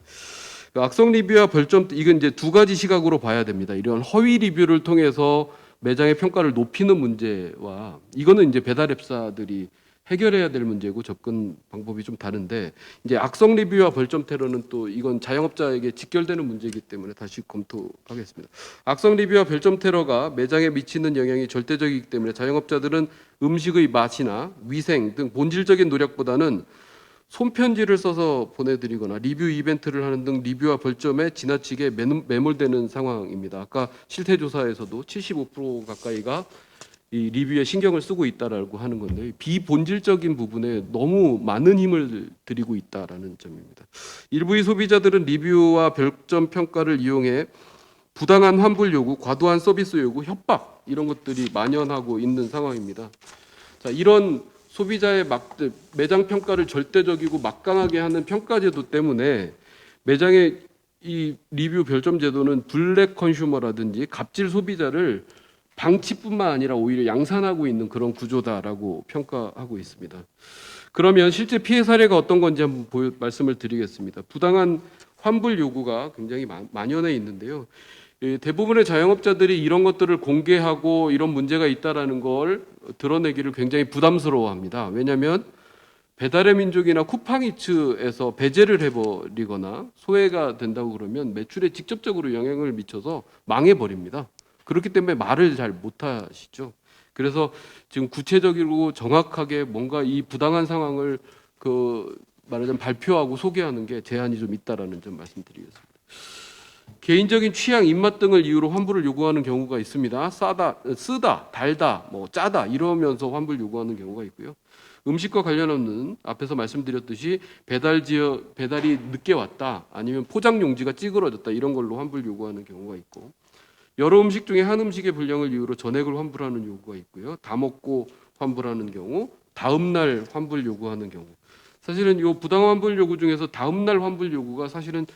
악성 리뷰와 별점, 이건 이제 2가지 시각으로 봐야 됩니다. 이런 허위 리뷰를 통해서 매장의 평가를 높이는 문제와 이거는 이제 배달 앱사들이 해결해야 될 문제고 접근 방법이 좀 다른데, 이제 악성 리뷰와 별점 테러는 또 이건 자영업자에게 직결되는 문제이기 때문에 다시 검토하겠습니다. 악성 리뷰와 별점 테러가 매장에 미치는 영향이 절대적이기 때문에 자영업자들은 음식의 맛이나 위생 등 본질적인 노력보다는 손편지를 써서 보내드리거나 리뷰 이벤트를 하는 등 리뷰와 별점에 지나치게 매몰되는 상황입니다. 아까 실태조사에서도 75% 가까이가 이 리뷰에 신경을 쓰고 있다라고 하는 건데, 비본질적인 부분에 너무 많은 힘을 들이고 있다라는 점입니다. 일부의 소비자들은 리뷰와 별점 평가를 이용해 부당한 환불 요구, 과도한 서비스 요구, 협박 이런 것들이 만연하고 있는 상황입니다. 자, 이런 소비자의 매장 평가를 절대적이고 막강하게 하는 평가 제도 때문에 매장의 이 리뷰 별점 제도는 블랙 컨슈머라든지 갑질 소비자를 방치뿐만 아니라 오히려 양산하고 있는 그런 구조다라고 평가하고 있습니다. 그러면 실제 피해 사례가 어떤 건지 한번 말씀을 드리겠습니다. 부당한 환불 요구가 굉장히 만연해 있는데요. 대부분의 자영업자들이 이런 것들을 공개하고 이런 문제가 있다라는 걸 드러내기를 굉장히 부담스러워합니다. 왜냐하면 배달의 민족이나 쿠팡이츠에서 배제를 해버리거나 소외가 된다고 그러면 매출에 직접적으로 영향을 미쳐서 망해버립니다. 그렇기 때문에 말을 잘 못하시죠. 그래서 지금 구체적이고 정확하게 뭔가 이 부당한 상황을 말하자면 발표하고 소개하는 게 제한이 좀 있다라는 점 말씀드리겠습니다. 개인적인 취향, 입맛 등을 이유로 환불을 요구하는 경우가 있습니다. 쓰다, 달다, 짜다 이러면서 환불 요구하는 경우가 있고요. 음식과 관련 없는 앞에서 말씀드렸듯이 배달이 늦게 왔다, 아니면 포장 용지가 찌그러졌다 이런 걸로 환불 요구하는 경우가 있고, 여러 음식 중에 한 음식의 분량을 이유로 전액을 환불하는 요구가 있고요. 다 먹고 환불하는 경우, 다음 날 환불 요구하는 경우. 사실은 이 부당 환불 요구 중에서 다음 날 환불 요구가 사실은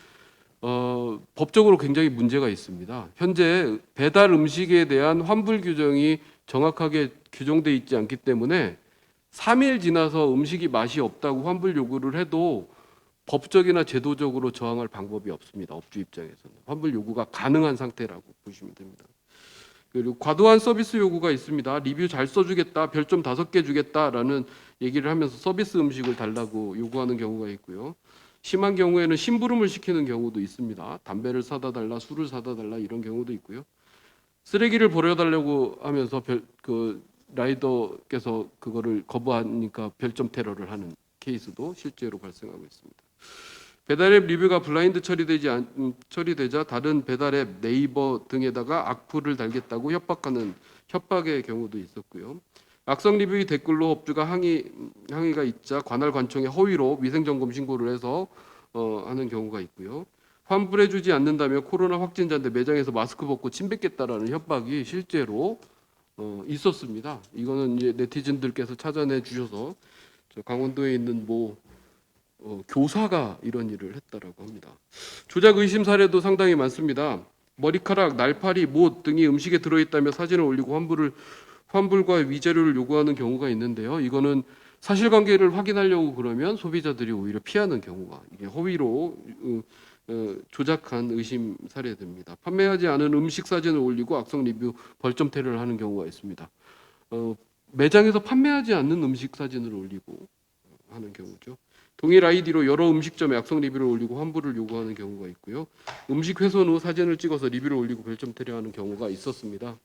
법적으로 굉장히 문제가 있습니다. 현재 배달 음식에 대한 환불 규정이 정확하게 규정돼 있지 않기 때문에 3일 지나서 음식이 맛이 없다고 환불 요구를 해도 법적이나 제도적으로 저항할 방법이 없습니다. 업주 입장에서는 환불 요구가 가능한 상태라고 보시면 됩니다. 그리고 과도한 서비스 요구가 있습니다. 리뷰 잘 써주겠다, 별점 5개 주겠다라는 얘기를 하면서 서비스 음식을 달라고 요구하는 경우가 있고요. 심한 경우에는 심부름을 시키는 경우도 있습니다. 담배를 사다 달라, 술을 사다 달라 이런 경우도 있고요. 쓰레기를 버려달라고 하면서 라이더께서 그거를 거부하니까 별점 테러를 하는 케이스도 실제로 발생하고 있습니다. 배달앱 리뷰가 블라인드 처리되자 다른 배달앱, 네이버 등에다가 악플을 달겠다고 협박의 경우도 있었고요. 악성 리뷰의 댓글로 업주가 항의가 있자 관할 관청에 허위로 위생점검 신고를 해서 하는 경우가 있고요. 환불해주지 않는다면 코로나 확진자인데 매장에서 마스크 벗고 침 뱉겠다라는 협박이 실제로 있었습니다. 이거는 이제 네티즌들께서 찾아내 주셔서 강원도에 있는 교사가 이런 일을 했다라고 합니다. 조작 의심 사례도 상당히 많습니다. 머리카락, 날파리, 못 등이 음식에 들어있다며 사진을 올리고 환불과 위자료를 요구하는 경우가 있는데요. 이거는 사실관계를 확인하려고 그러면 소비자들이 오히려 피하는 경우가 이게 허위로 조작한 의심 사례됩니다. 판매하지 않은 음식 사진을 올리고 악성 리뷰 벌점 테러를 하는 경우가 있습니다. 매장에서 판매하지 않는 음식 사진을 올리고 하는 경우죠. 동일 아이디로 여러 음식점에 악성 리뷰를 올리고 환불을 요구하는 경우가 있고요. 음식 훼손 후 사진을 찍어서 리뷰를 올리고 별점 테러하는 경우가 있었습니다.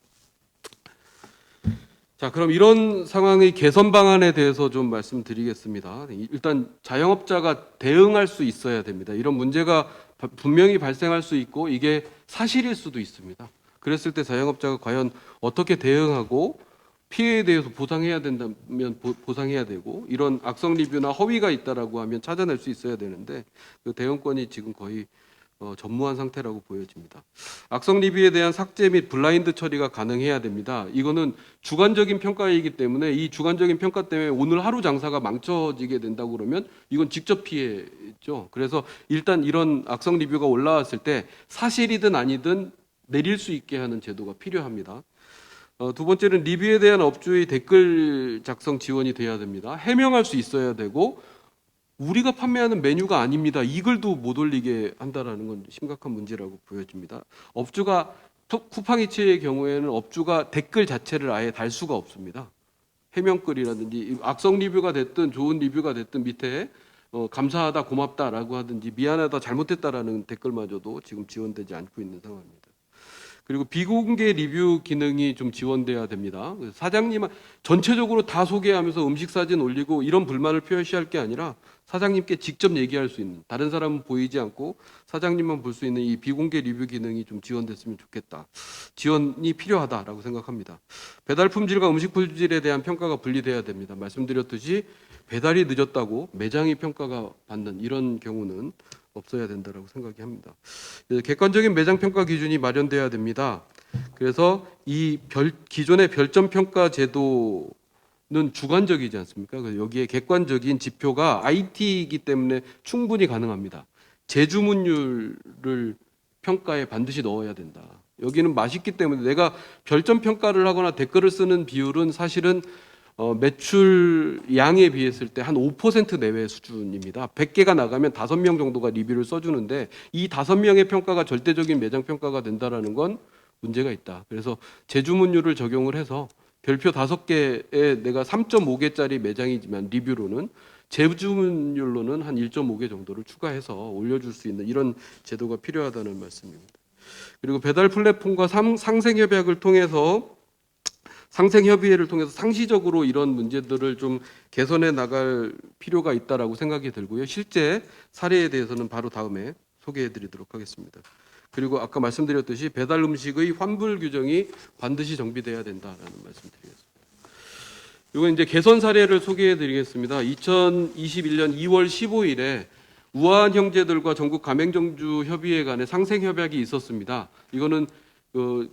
자, 그럼 이런 상황의 개선 방안에 대해서 좀 말씀드리겠습니다. 일단 자영업자가 대응할 수 있어야 됩니다. 이런 문제가 분명히 발생할 수 있고 이게 사실일 수도 있습니다. 그랬을 때 자영업자가 과연 어떻게 대응하고 피해에 대해서 보상해야 된다면 보상해야 되고, 이런 악성 리뷰나 허위가 있다라고 하면 찾아낼 수 있어야 되는데 그 대응권이 지금 거의 전무한 상태라고 보여집니다. 악성 리뷰에 대한 삭제 및 블라인드 처리가 가능해야 됩니다. 이거는 주관적인 평가이기 때문에 이 주관적인 평가 때문에 오늘 하루 장사가 망쳐지게 된다고 그러면 이건 직접 피해죠. 그래서 일단 이런 악성 리뷰가 올라왔을 때 사실이든 아니든 내릴 수 있게 하는 제도가 필요합니다. 두 번째는 리뷰에 대한 업주의 댓글 작성 지원이 돼야 됩니다. 해명할 수 있어야 되고, 우리가 판매하는 메뉴가 아닙니다, 이 글도 못 올리게 한다라는 건 심각한 문제라고 보여집니다. 업주가 쿠팡이츠의 경우에는 업주가 댓글 자체를 아예 달 수가 없습니다. 해명글이라든지 악성 리뷰가 됐든 좋은 리뷰가 됐든 밑에 감사하다, 고맙다라고 하든지 미안하다, 잘못했다라는 댓글마저도 지금 지원되지 않고 있는 상황입니다. 그리고 비공개 리뷰 기능이 좀 지원돼야 됩니다. 사장님 전체적으로 다 소개하면서 음식 사진 올리고 이런 불만을 표시할 게 아니라 사장님께 직접 얘기할 수 있는, 다른 사람은 보이지 않고 사장님만 볼 수 있는 이 비공개 리뷰 기능이 좀 지원됐으면 좋겠다. 지원이 필요하다라고 생각합니다. 배달 품질과 음식 품질에 대한 평가가 분리돼야 됩니다. 말씀드렸듯이 배달이 늦었다고 매장이 평가가 받는 이런 경우는 없어야 된다라고 생각이 합니다. 객관적인 매장 평가 기준이 마련돼야 됩니다. 그래서 이 기존의 별점 평가 제도는 주관적이지 않습니까? 그래서 여기에 객관적인 지표가 IT이기 때문에 충분히 가능합니다. 재주문율을 평가에 반드시 넣어야 된다. 여기는 맛있기 때문에 내가 별점 평가를 하거나 댓글을 쓰는 비율은 사실은 매출 양에 비했을 때 한 5% 내외 수준입니다. 100개가 나가면 5명 정도가 리뷰를 써주는데 이 5명의 평가가 절대적인 매장 평가가 된다라는 건 문제가 있다. 그래서 재주문율을 적용을 해서 별표 5개에 내가 3.5개짜리 매장이지만 리뷰로는 재주문율로는 한 1.5개 정도를 추가해서 올려줄 수 있는 이런 제도가 필요하다는 말씀입니다. 그리고 배달 플랫폼과 상생협약을 통해서 상생협의회를 통해서 상시적으로 이런 문제들을 좀 개선해 나갈 필요가 있다라고 생각이 들고요. 실제 사례에 대해서는 바로 다음에 소개해 드리도록 하겠습니다. 그리고 아까 말씀드렸듯이 배달 음식의 환불 규정이 반드시 정비돼야 된다라는 말씀드리겠습니다. 이건 이제 개선 사례를 소개해 드리겠습니다. 2021년 2월 15일에 우아한 형제들과 전국 가맹점주 협의회 간의 상생 협약이 있었습니다. 이거는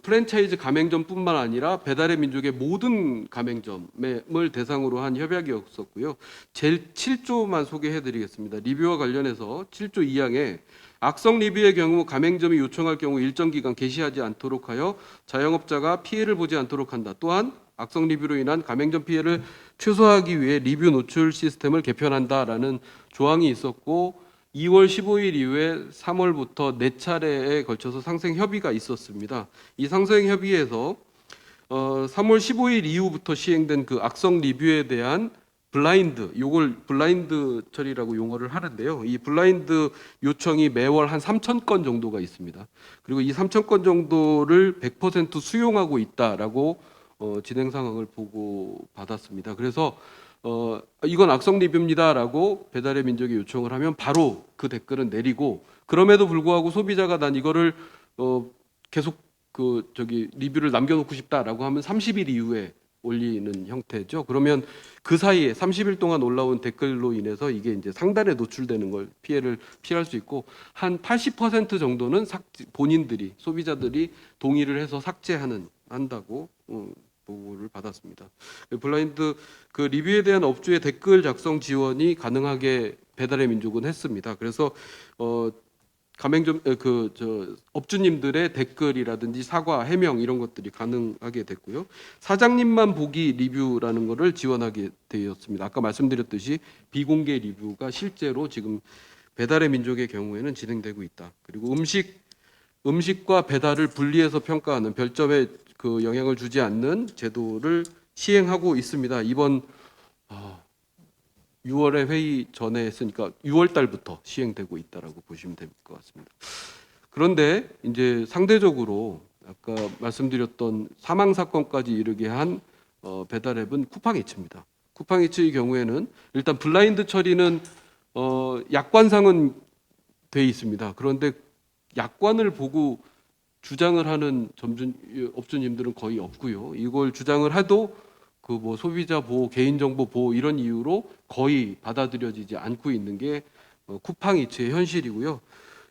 프랜차이즈 가맹점뿐만 아니라 배달의 민족의 모든 가맹점을 대상으로 한 협약이었었고요. 제 7조만 소개해 드리겠습니다. 리뷰와 관련해서 7조 2항에 악성 리뷰의 경우 가맹점이 요청할 경우 일정 기간 게시하지 않도록 하여 자영업자가 피해를 보지 않도록 한다. 또한 악성 리뷰로 인한 가맹점 피해를 최소화하기 위해 리뷰 노출 시스템을 개편한다라는 조항이 있었고 2월 15일 이후에 3월부터 4차례에 걸쳐서 상생 협의가 있었습니다. 이 상생 협의에서 3월 15일 이후부터 시행된 그 악성 리뷰에 대한 블라인드, 요걸 블라인드 처리라고 용어를 하는데요. 이 블라인드 요청이 매월 한 3,000건 정도가 있습니다. 그리고 이 3,000건 정도를 100% 수용하고 있다라고 진행 상황을 보고 받았습니다. 그래서 이건 악성 리뷰입니다라고 배달의 민족이 요청을 하면 바로 그 댓글은 내리고 그럼에도 불구하고 소비자가 난 이거를 계속 리뷰를 남겨놓고 싶다라고 하면 30일 이후에 올리는 형태죠. 그러면 그 사이에 30일 동안 올라온 댓글로 인해서 이게 이제 상단에 노출되는 걸 피해를 피할 수 있고 한 80% 정도는 본인들이 소비자들이 동의를 해서 한다고 보고를 받았습니다. 블라인드 그 리뷰에 대한 업주의 댓글 작성 지원이 가능하게 배달의 민족은 했습니다. 그래서 가맹점 업주님들의 댓글이라든지 사과, 해명 이런 것들이 가능하게 됐고요. 사장님만 보기 리뷰라는 것을 지원하게 되었습니다. 아까 말씀드렸듯이 비공개 리뷰가 실제로 지금 배달의 민족의 경우에는 진행되고 있다. 그리고 음식과 배달을 분리해서 평가하는 별점에 그 영향을 주지 않는 제도를 시행하고 있습니다. 이번 6월에 회의 전에 했으니까 6월 달부터 시행되고 있다라고 보시면 될 것 같습니다. 그런데 이제 상대적으로 아까 말씀드렸던 사망 사건까지 이르게 한 배달앱은 쿠팡이츠입니다. 쿠팡이츠의 경우에는 일단 블라인드 처리는 약관상은 돼 있습니다. 그런데 약관을 보고 주장을 하는 업주님들은 거의 없고요. 이걸 주장을 해도 그 뭐 소비자 보호, 개인정보 보호 이런 이유로 거의 받아들여지지 않고 있는 게 쿠팡이츠의 현실이고요.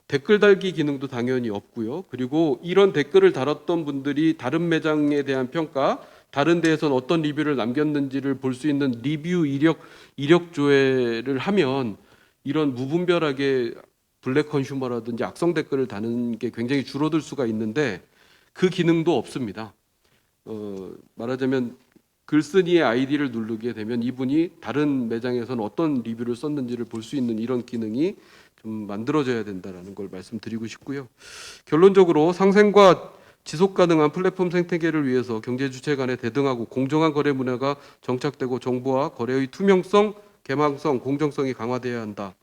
댓글 달기 기능도 당연히 없고요. 그리고 이런 댓글을 달았던 분들이 다른 매장에 대한 평가, 다른 데에선 어떤 리뷰를 남겼는지를 볼 수 있는 리뷰 이력 조회를 하면 이런 무분별하게 블랙 컨슈머라든지 악성 댓글을 다는 게 굉장히 줄어들 수가 있는데 그 기능도 없습니다. 말하자면 글쓴이의 아이디를 누르게 되면 이분이 다른 매장에서는 어떤 리뷰를 썼는지를 볼 수 있는 이런 기능이 좀 만들어져야 된다는 걸 말씀드리고 싶고요. 결론적으로 상생과 지속 가능한 플랫폼 생태계를 위해서 경제 주체 간의 대등하고 공정한 거래 문화가 정착되고 정보와 거래의 투명성, 개방성, 공정성이 강화돼야 한다.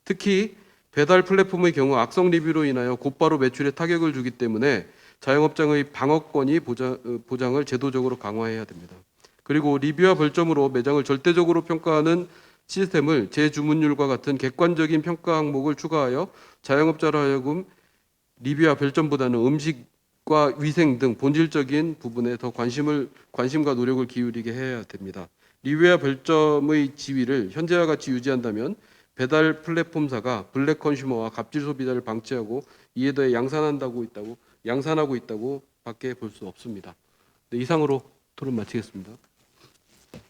특히 배달 플랫폼의 경우 악성 리뷰로 인하여 곧바로 매출에 타격을 주기 때문에 자영업장의 방어권이 보장을 제도적으로 강화해야 됩니다. 그리고 리뷰와 별점으로 매장을 절대적으로 평가하는 시스템을 재주문율과 같은 객관적인 평가 항목을 추가하여 자영업자로 하여금 리뷰와 별점보다는 음식과 위생 등 본질적인 부분에 더 관심과 노력을 기울이게 해야 됩니다. 리뷰와 별점의 지위를 현재와 같이 유지한다면 배달 플랫폼사가 블랙 컨슈머와 갑질 소비자를 방치하고 이에 더해 양산하고 있다고 밖에 볼 수 없습니다. 네, 이상으로 토론 마치겠습니다.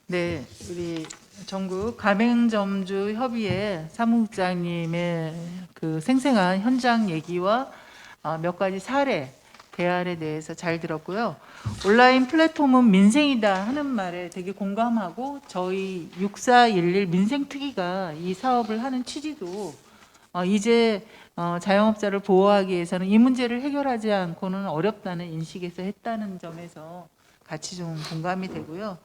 네, 우리 전국 가맹점주 협의회 사무국장님의 그 생생한 현장 얘기와 몇 가지 사례 대안에 대해서 잘 들었고요. 온라인 플랫폼은 민생이다 하는 말에 되게 공감하고 저희 6411 민생특위가 이 사업을 하는 취지도 이제 자영업자를 보호하기 위해서는 이 문제를 해결하지 않고는 어렵다는 인식에서 했다는 점에서 같이 좀 공감이 되고요.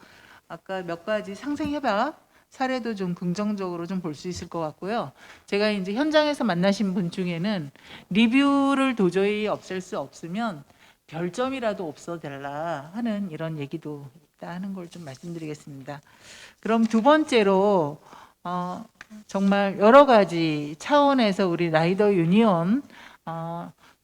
아까 몇 가지 상생협약 사례도 좀 긍정적으로 좀 볼 수 있을 것 같고요. 제가 이제 현장에서 만나신 분 중에는 리뷰를 도저히 없앨 수 없으면 별점이라도 없어달라 하는 이런 얘기도 있다 하는 걸 좀 말씀드리겠습니다. 그럼 두 번째로 정말 여러 가지 차원에서 우리 라이더 유니온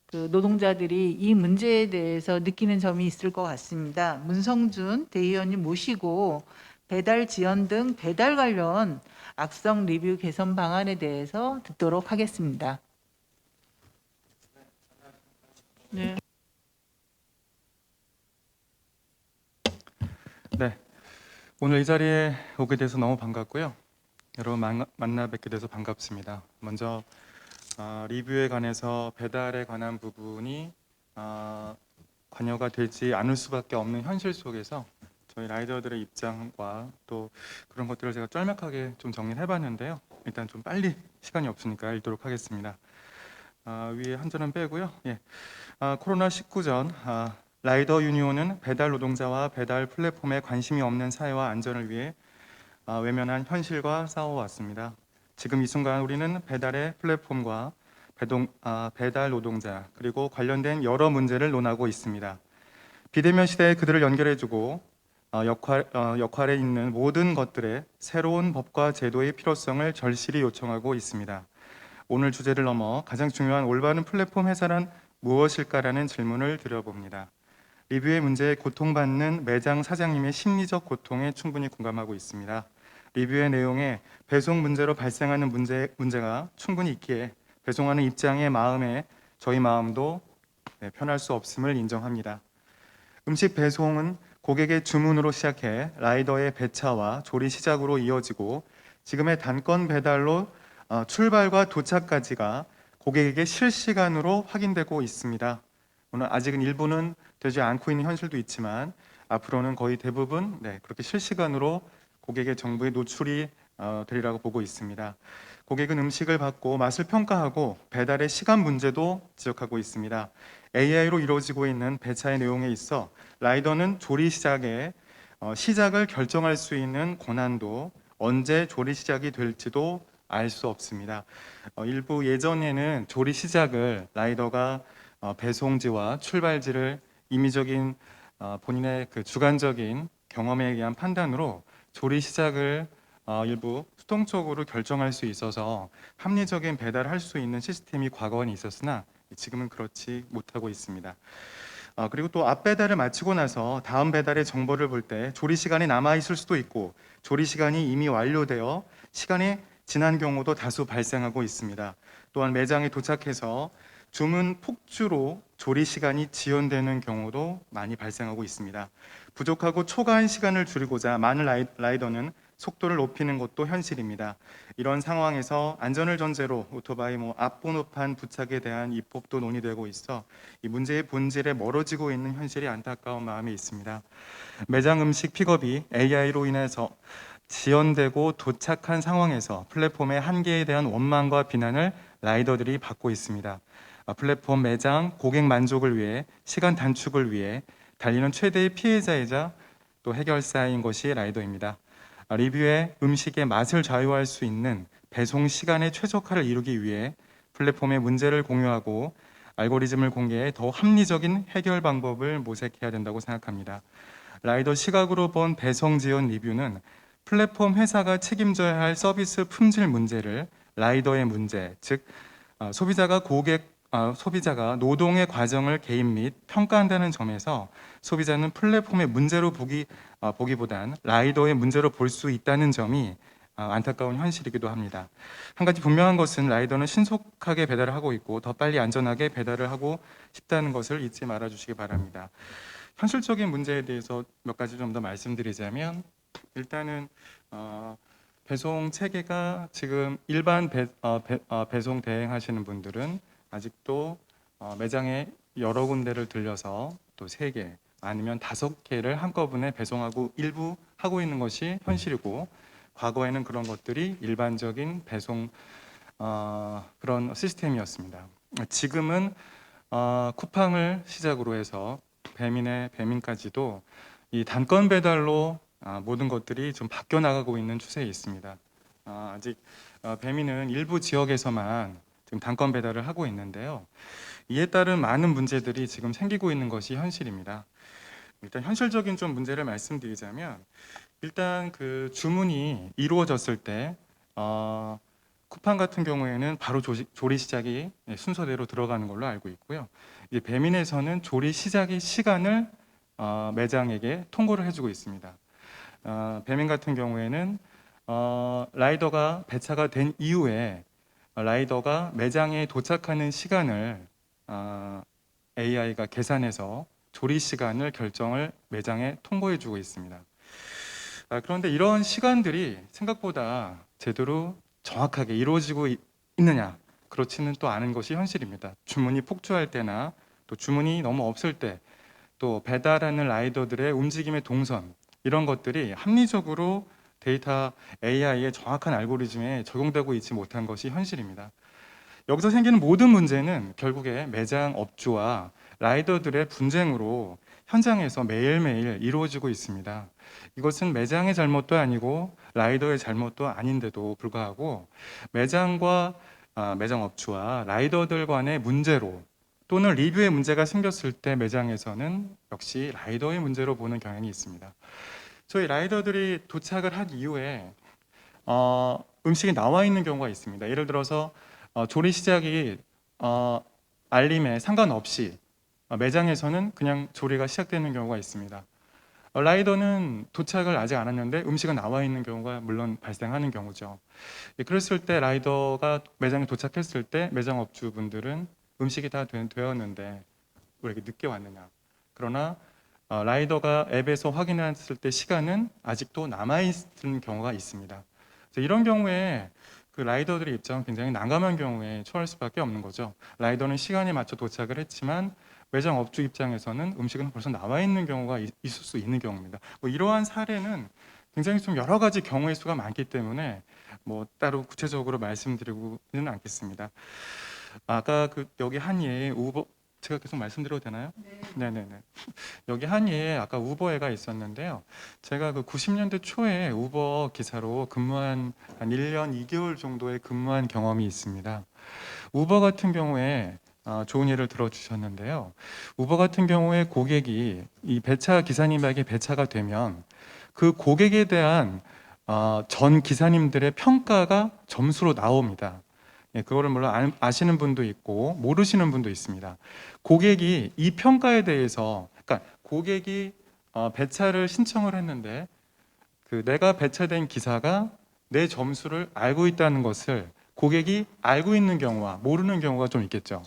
그 노동자들이 이 문제에 대해서 느끼는 점이 있을 것 같습니다. 문성준 대의원님 모시고 배달 지연 등 배달 관련 악성 리뷰 개선 방안에 대해서 듣도록 하겠습니다. 네. 네, 오늘 이 자리에 오게 돼서 너무 반갑고요. 여러분 만나 뵙게 돼서 반갑습니다. 먼저 리뷰에 관해서 배달에 관한 부분이 관여가 되지 않을 수밖에 없는 현실 속에서 저희 라이더들의 입장과 또 그런 것들을 제가 짤막하게 좀 정리를 해봤는데요. 일단 좀 빨리 시간이 없으니까 읽도록 하겠습니다. 위에 한 줄은 빼고요. 예. 코로나19 전 라이더 유니온은 배달 노동자와 배달 플랫폼에 관심이 없는 사회와 안전을 위해 외면한 현실과 싸워왔습니다. 지금 이 순간 우리는 배달의 플랫폼과 배달 노동자 그리고 관련된 여러 문제를 논하고 있습니다. 비대면 시대에 그들을 연결해주고 역할에 있는 모든 것들의 새로운 법과 제도의 필요성을 절실히 요청하고 있습니다. 오늘 주제를 넘어 가장 중요한 올바른 플랫폼 회사란 무엇일까라는 질문을 드려봅니다. 리뷰의 문제에 고통받는 매장 사장님의 심리적 고통에 충분히 공감하고 있습니다. 리뷰의 내용에 배송 문제로 발생하는 문제가 충분히 있기에 배송하는 입장의 마음에 저희 마음도 편할 수 없음을 인정합니다. 음식 배송은 고객의 주문으로 시작해 라이더의 배차와 조리 시작으로 이어지고 지금의 단건 배달로 출발과 도착까지가 고객에게 실시간으로 확인되고 있습니다. 오늘 아직은 일부는 되지 않고 있는 현실도 있지만 앞으로는 거의 대부분 그렇게 실시간으로 고객의 정보에 노출이 되리라고 보고 있습니다. 고객은 음식을 받고 맛을 평가하고 배달의 시간 문제도 지적하고 있습니다. AI로 이루어지고 있는 배차의 내용에 있어 라이더는 조리 시작에 시작을 결정할 수 있는 권한도 언제 조리 시작이 될지도 알 수 없습니다. 일부 예전에는 조리 시작을 라이더가 배송지와 출발지를 임의적인 본인의 그 주관적인 경험에 의한 판단으로 조리 시작을 일부 수동적으로 결정할 수 있어서 합리적인 배달을 할 수 있는 시스템이 과거에는 있었으나 지금은 그렇지 못하고 있습니다. 그리고 또 앞 배달을 마치고 나서 다음 배달의 정보를 볼 때 조리 시간이 남아 있을 수도 있고 조리 시간이 이미 완료되어 시간이 지난 경우도 다수 발생하고 있습니다. 또한 매장에 도착해서 주문 폭주로 조리 시간이 지연되는 경우도 많이 발생하고 있습니다. 부족하고 초과한 시간을 줄이고자 많은 라이더는 속도를 높이는 것도 현실입니다. 이런 상황에서 안전을 전제로 오토바이 앞번호판 부착에 대한 입법도 논의되고 있어 이 문제의 본질에 멀어지고 있는 현실이 안타까운 마음이 있습니다. 매장 음식 픽업이 AI로 인해서 지연되고 도착한 상황에서 플랫폼의 한계에 대한 원망과 비난을 라이더들이 받고 있습니다. 플랫폼 매장 고객 만족을 위해 시간 단축을 위해 달리는 최대의 피해자이자 또 해결사인 것이 라이더입니다. 리뷰에 음식의 맛을 좌우할 수 있는 배송 시간의 최적화를 이루기 위해 플랫폼의 문제를 공유하고 알고리즘을 공개해 더 합리적인 해결 방법을 모색해야 된다고 생각합니다. 라이더 시각으로 본 배송 지연 리뷰는 플랫폼 회사가 책임져야 할 서비스 품질 문제를 라이더의 문제, 즉 소비자가 노동의 과정을 개입 및 평가한다는 점에서 소비자는 플랫폼의 문제로 보기보단 라이더의 문제로 볼 수 있다는 점이 안타까운 현실이기도 합니다. 한 가지 분명한 것은 라이더는 신속하게 배달을 하고 있고 더 빨리 안전하게 배달을 하고 싶다는 것을 잊지 말아 주시기 바랍니다. 현실적인 문제에 대해서 몇 가지 좀 더 말씀드리자면 일단은 배송 체계가 지금 일반 배송 대행하시는 분들은 아직도 매장에 여러 군데를 들려서 또 3개 아니면 5개를 한꺼번에 배송하고 일부 하고 있는 것이 현실이고, 과거에는 그런 것들이 일반적인 배송 그런 시스템이었습니다. 지금은 쿠팡을 시작으로 해서 배민까지도 이 단건 배달로 모든 것들이 좀 바뀌어 나가고 있는 추세에 있습니다. 아직 배민은 일부 지역에서만 지금 단건 배달을 하고 있는데요. 이에 따른 많은 문제들이 지금 생기고 있는 것이 현실입니다. 일단 현실적인 좀 문제를 말씀드리자면, 일단 그 주문이 이루어졌을 때 쿠팡 같은 경우에는 바로 조리 시작이 순서대로 들어가는 걸로 알고 있고요. 이제 배민에서는 조리 시작의 시간을 매장에게 통보를 해주고 있습니다. 배민 같은 경우에는 라이더가 배차가 된 이후에 라이더가 매장에 도착하는 시간을 AI가 계산해서 조리 시간을 결정을 매장에 통보해주고 있습니다. 그런데 이런 시간들이 생각보다 제대로 정확하게 이루어지고 있느냐, 그렇지는 또 않은 것이 현실입니다. 주문이 폭주할 때나 또 주문이 너무 없을 때, 또 배달하는 라이더들의 움직임의 동선, 이런 것들이 합리적으로 데이터 AI의 정확한 알고리즘에 적용되고 있지 못한 것이 현실입니다. 여기서 생기는 모든 문제는 결국에 매장 업주와 라이더들의 분쟁으로 현장에서 매일매일 이루어지고 있습니다. 이것은 매장의 잘못도 아니고 라이더의 잘못도 아닌데도 불구하고 매장과 매장 업주와 라이더들 간의 문제로, 또는 리뷰의 문제가 생겼을 때 매장에서는 역시 라이더의 문제로 보는 경향이 있습니다. 저희 라이더들이 도착을 한 이후에 음식이 나와 있는 경우가 있습니다. 예를 들어서 조리 시작이 알림에 상관없이 매장에서는 그냥 조리가 시작되는 경우가 있습니다. 라이더는 도착을 아직 안 했는데 음식은 나와 있는 경우가 물론 발생하는 경우죠. 그랬을 때 라이더가 매장에 도착했을 때 매장 업주분들은 음식이 다 되었는데 왜 이렇게 늦게 왔느냐. 그러나 라이더가 앱에서 확인했을 때 시간은 아직도 남아있는 경우가 있습니다. 이런 경우에 그 라이더들의 입장은 굉장히 난감한 경우에 처할 수밖에 없는 거죠. 라이더는 시간에 맞춰 도착을 했지만 매장 업주 입장에서는 음식은 벌써 나와 있는 경우가 있을 수 있는 경우입니다. 이러한 사례는 굉장히 좀 여러 가지 경우의 수가 많기 때문에 따로 구체적으로 말씀드리고는 않겠습니다. 아까 여기 한 예에 우버, 제가 계속 말씀드려도 되나요? 네네네. 여기 한 예에 아까 우버애가 있었는데요. 제가 90년대 초에 우버 기사로 한 1년 2개월 정도의 근무한 경험이 있습니다. 우버 같은 경우에 좋은 예를 들어주셨는데요. 우버 같은 경우에 고객이 이 배차 기사님에게 배차가 되면 그 고객에 대한 전 기사님들의 평가가 점수로 나옵니다. 그거를 물론 아시는 분도 있고 모르시는 분도 있습니다. 고객이 이 평가에 대해서, 그러니까 고객이 배차를 신청을 했는데 내가 배차된 기사가 내 점수를 알고 있다는 것을 고객이 알고 있는 경우와 모르는 경우가 좀 있겠죠.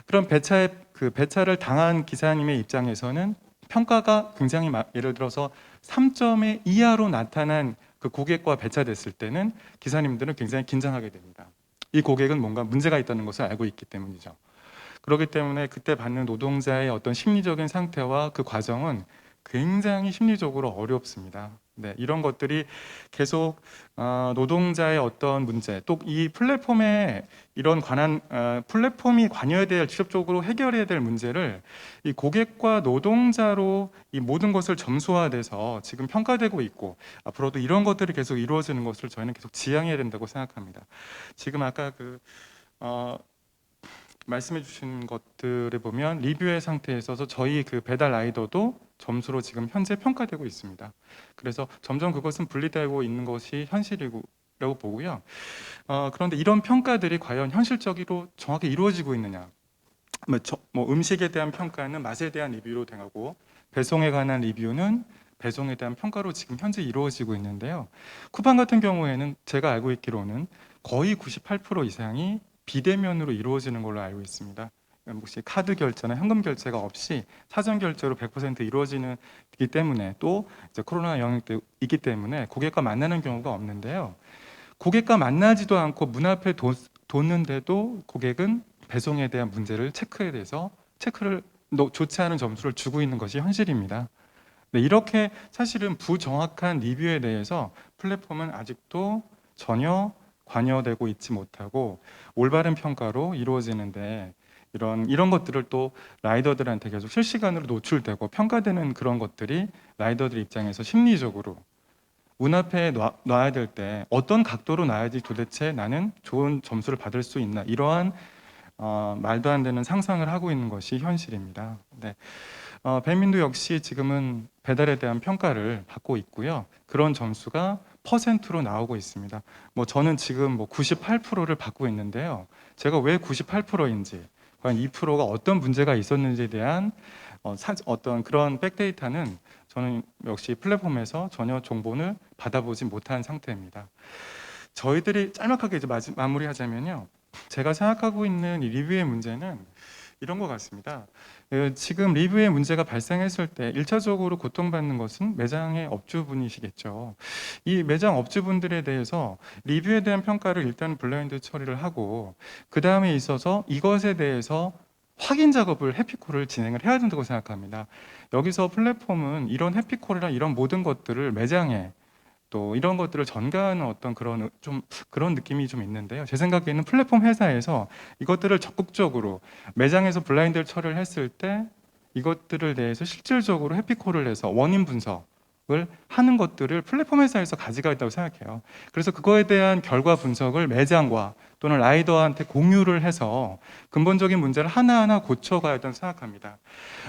그럼 배차를 당한 기사님의 입장에서는 평가가 굉장히 예를 들어서 3점의 이하로 나타난 그 고객과 배차됐을 때는 기사님들은 굉장히 긴장하게 됩니다. 이 고객은 뭔가 문제가 있다는 것을 알고 있기 때문이죠. 그렇기 때문에 그때 받는 노동자의 어떤 심리적인 상태와 그 과정은 굉장히 심리적으로 어렵습니다. 네, 이런 것들이 계속 노동자의 어떤 문제, 또 이 플랫폼에 이런 플랫폼이 관여해야 될, 직접적으로 해결해야 될 문제를 이 고객과 노동자로 이 모든 것을 점수화돼서 지금 평가되고 있고, 앞으로도 이런 것들이 계속 이루어지는 것을 저희는 계속 지향해야 된다고 생각합니다. 지금 아까 말씀해 주신 것들을 보면 리뷰의 상태에 있어서 저희 배달 라이더도 점수로 지금 현재 평가되고 있습니다. 그래서 점점 그것은 분리되고 있는 것이 현실이라고 보고요. 그런데 이런 평가들이 과연 현실적으로 정확히 이루어지고 있느냐? 음식에 대한 평가는 맛에 대한 리뷰로 되고, 배송에 관한 리뷰는 배송에 대한 평가로 지금 현재 이루어지고 있는데요. 쿠팡 같은 경우에는 제가 알고 있기로는 거의 98% 이상이 비대면으로 이루어지는 걸로 알고 있습니다. 혹시 카드 결제나 현금 결제가 없이 사전 결제로 100% 이루어지기 때문에, 또 이제 코로나 영향도 있기 때문에 고객과 만나는 경우가 없는데요. 고객과 만나지도 않고 문 앞에 뒀는데도 고객은 배송에 대한 문제를 체크에 대해서 체크를 좋지 않은 점수를 주고 있는 것이 현실입니다. 네, 이렇게 사실은 부정확한 리뷰에 대해서 플랫폼은 아직도 전혀 관여되고 있지 못하고 올바른 평가로 이루어지는데 이런 것들을 또 라이더들한테 계속 실시간으로 노출되고 평가되는 그런 것들이 라이더들 입장에서 심리적으로 문 앞에 놔야 될 때 어떤 각도로 놔야지 도대체 나는 좋은 점수를 받을 수 있나 이러한 말도 안 되는 상상을 하고 있는 것이 현실입니다. 네. 배민도 역시 지금은 배달에 대한 평가를 받고 있고요. 그런 점수가 퍼센트로 나오고 있습니다. 뭐 저는 지금 뭐 98%를 받고 있는데요. 제가 왜 98%인지, 과연 2%가 어떤 문제가 있었는지에 대한 어떤 그런 백데이터는 저는 역시 플랫폼에서 전혀 정보를 받아보지 못한 상태입니다. 저희들이 짤막하게 이제 마무리하자면요. 제가 생각하고 있는 이 리뷰의 문제는 이런 것 같습니다. 지금 리뷰의 문제가 발생했을 때 1차적으로 고통받는 것은 매장의 업주분이시겠죠. 이 매장 업주분들에 대해서 리뷰에 대한 평가를 일단 블라인드 처리를 하고 그 다음에 있어서 이것에 대해서 확인 작업을 해피콜을 진행을 해야 된다고 생각합니다. 여기서 플랫폼은 이런 해피콜이나 이런 모든 것들을 매장에 또 이런 것들을 전가하는 어떤 그런 느낌이 좀 있는데요. 제 생각에는 플랫폼 회사에서 이것들을 적극적으로 매장에서 블라인드 처리를 했을 때 이것들을 대해서 실질적으로 해피콜을 해서 원인 분석을 하는 것들을 플랫폼 회사에서 가져가 있다고 생각해요. 그래서 그거에 대한 결과 분석을 매장과 또는 라이더한테 공유를 해서 근본적인 문제를 하나하나 고쳐가야 된다고 생각합니다.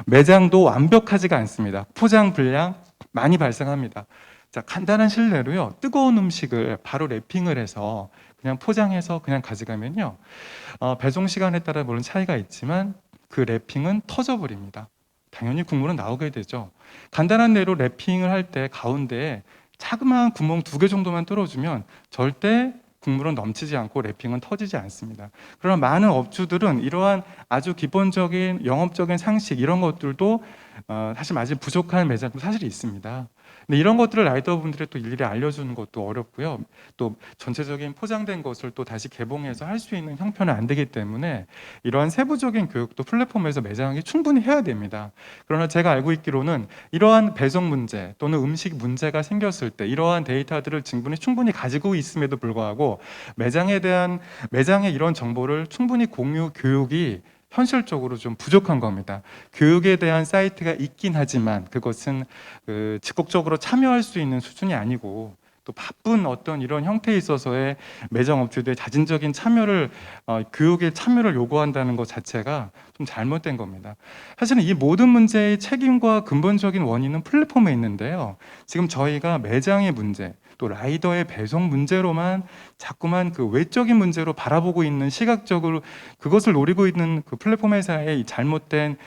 매장도 완벽하지가 않습니다. 포장 불량 많이 발생합니다. 자, 간단한 실례로요. 뜨거운 음식을 바로 랩핑을 해서 그냥 포장해서 그냥 가져가면요. 배송 시간에 따라 물론 차이가 있지만 그 랩핑은 터져버립니다. 당연히 국물은 나오게 되죠. 간단한 예로 랩핑을 할 때 가운데에 자그마한 구멍 2개 정도만 뚫어주면 절대 국물은 넘치지 않고 랩핑은 터지지 않습니다. 그러나 많은 업주들은 이러한 아주 기본적인 영업적인 상식 이런 것들도 사실 아직 부족한 매장도 사실 있습니다. 근데 이런 것들을 라이더분들이 또 일일이 알려주는 것도 어렵고요. 또 전체적인 포장된 것을 또 다시 개봉해서 할 수 있는 형편은 안 되기 때문에 이러한 세부적인 교육도 플랫폼에서 매장하기 충분히 해야 됩니다. 그러나 제가 알고 있기로는 이러한 배송 문제 또는 음식 문제가 생겼을 때 이러한 데이터들을 충분히 가지고 있음에도 불구하고 매장에 이런 정보를 충분히 공유 교육이 현실적으로 좀 부족한 겁니다. 교육에 대한 사이트가 있긴 하지만 그것은 적극적으로 참여할 수 있는 수준이 아니고 또 바쁜 어떤 이런 형태에 있어서의 매장 업주들의 자진적인 참여를 교육에 참여를 요구한다는 것 자체가 좀 잘못된 겁니다. 사실은 이 모든 문제의 책임과 근본적인 원인은 플랫폼에 있는데요. 지금 저희가 매장의 문제 또 라이더의 배송 문제로만 자꾸만 그 외적인 문제로 바라보고 있는 시각적으로 그것을 노리고 있는 그 플랫폼 회사의 이 잘못된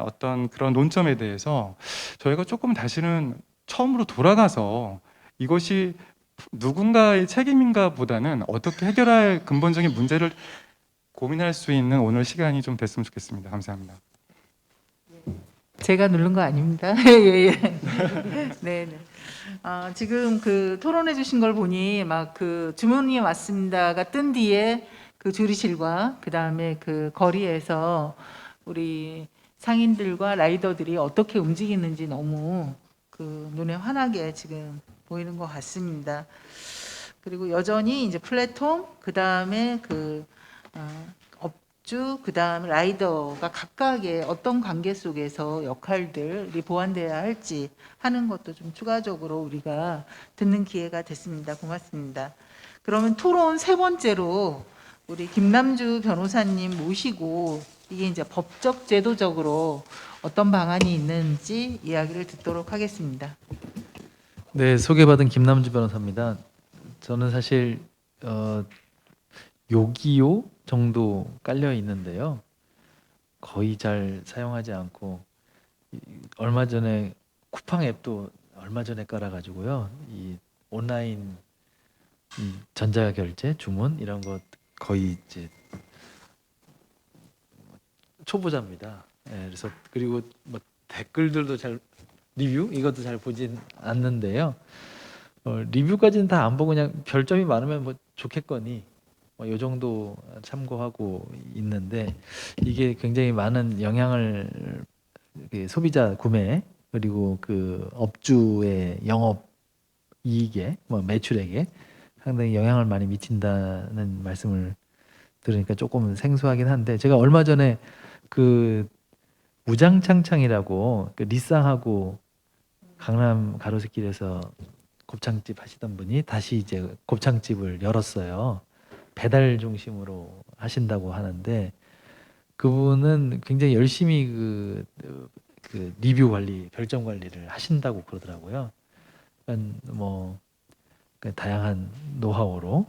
어떤 그런 논점에 대해서 저희가 조금 다시는 처음으로 돌아가서 이것이 누군가의 책임인가 보다는 어떻게 해결할 근본적인 문제를 고민할 수 있는 오늘 시간이 좀 됐으면 좋겠습니다. 감사합니다. 제가 누른 거 아닙니다. 예. 네. 지금 그 토론해 주신 걸 보니 막 그 주문이 왔습니다가 뜬 뒤에 그 조리실과 그 다음에 그 거리에서 우리 상인들과 라이더들이 어떻게 움직이는지 너무 그 눈에 환하게 지금 보이는 것 같습니다. 그리고 여전히 이제 플랫폼 그 다음에 그 업주 그 다음에 라이더가 각각의 어떤 관계 속에서 역할들이 보완돼야 할지 하는 것도 좀 추가적으로 우리가 듣는 기회가 됐습니다. 고맙습니다. 그러면 토론 세 번째로 우리 김남주 변호사님 모시고 이게 이제 법적 제도적으로 어떤 방안이 있는지 이야기를 듣도록 하겠습니다. 네, 소개받은 김남주 변호사입니다. 저는 사실 요기요 정도 깔려 있는데요. 거의 잘 사용하지 않고 얼마 전에 쿠팡 앱도 얼마 전에 깔아가지고요. 이 온라인 전자결제 주문 이런 것 거의 이제 초보자입니다. 예, 그래서 그리고 뭐 댓글들도 잘 리뷰 이것도 잘 보진 않는데요. 리뷰까지는 다 안 보고 그냥 별점이 많으면 뭐 좋겠거니 이 정도 참고하고 있는데 이게 굉장히 많은 영향을 소비자 구매 그리고 그 업주의 영업 이익에 매출액에 상당히 영향을 많이 미친다는 말씀을 들으니까 조금 생소하긴 한데 제가 얼마 전에 그 우장창창이라고 그 리쌍하고 강남 가로수길에서 곱창집 하시던 분이 다시 이제 곱창집을 열었어요. 배달 중심으로 하신다고 하는데 그분은 굉장히 열심히 그 리뷰 관리, 별점 관리를 하신다고 그러더라고요. 그러니까 그 다양한 노하우로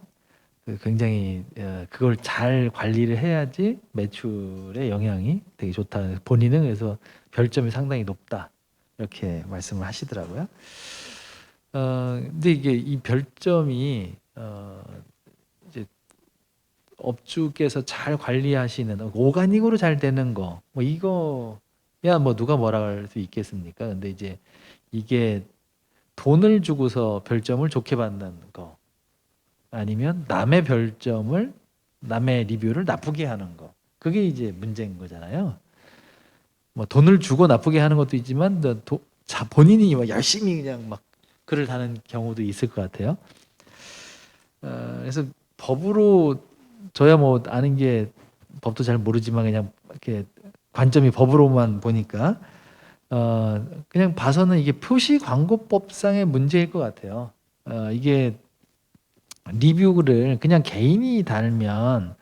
굉장히 그걸 잘 관리를 해야지 매출에 영향이 되게 좋다. 본인은 그래서 별점이 상당히 높다 이렇게 말씀을 하시더라고요. 근데 이게 이 별점이 이제 업주께서 잘 관리하시는 오가닉으로 잘 되는 거, 이거야 누가 뭐라 할 수 있겠습니까? 근데 이제 이게 돈을 주고서 별점을 좋게 받는 거, 아니면 남의 별점을 남의 리뷰를 나쁘게 하는 거, 그게 이제 문제인 거잖아요. 돈을 주고 나쁘게 하는 것도 있지만 본인이 열심히 그냥 막 글을 다는 경우도 있을 것 같아요. 그래서 법으로 저야 아는 게 법도 잘 모르지만 그냥 이렇게 관점이 법으로만 보니까 그냥 봐서는 이게 표시광고법상의 문제일 것 같아요. 이게 리뷰를 그냥 개인이 달면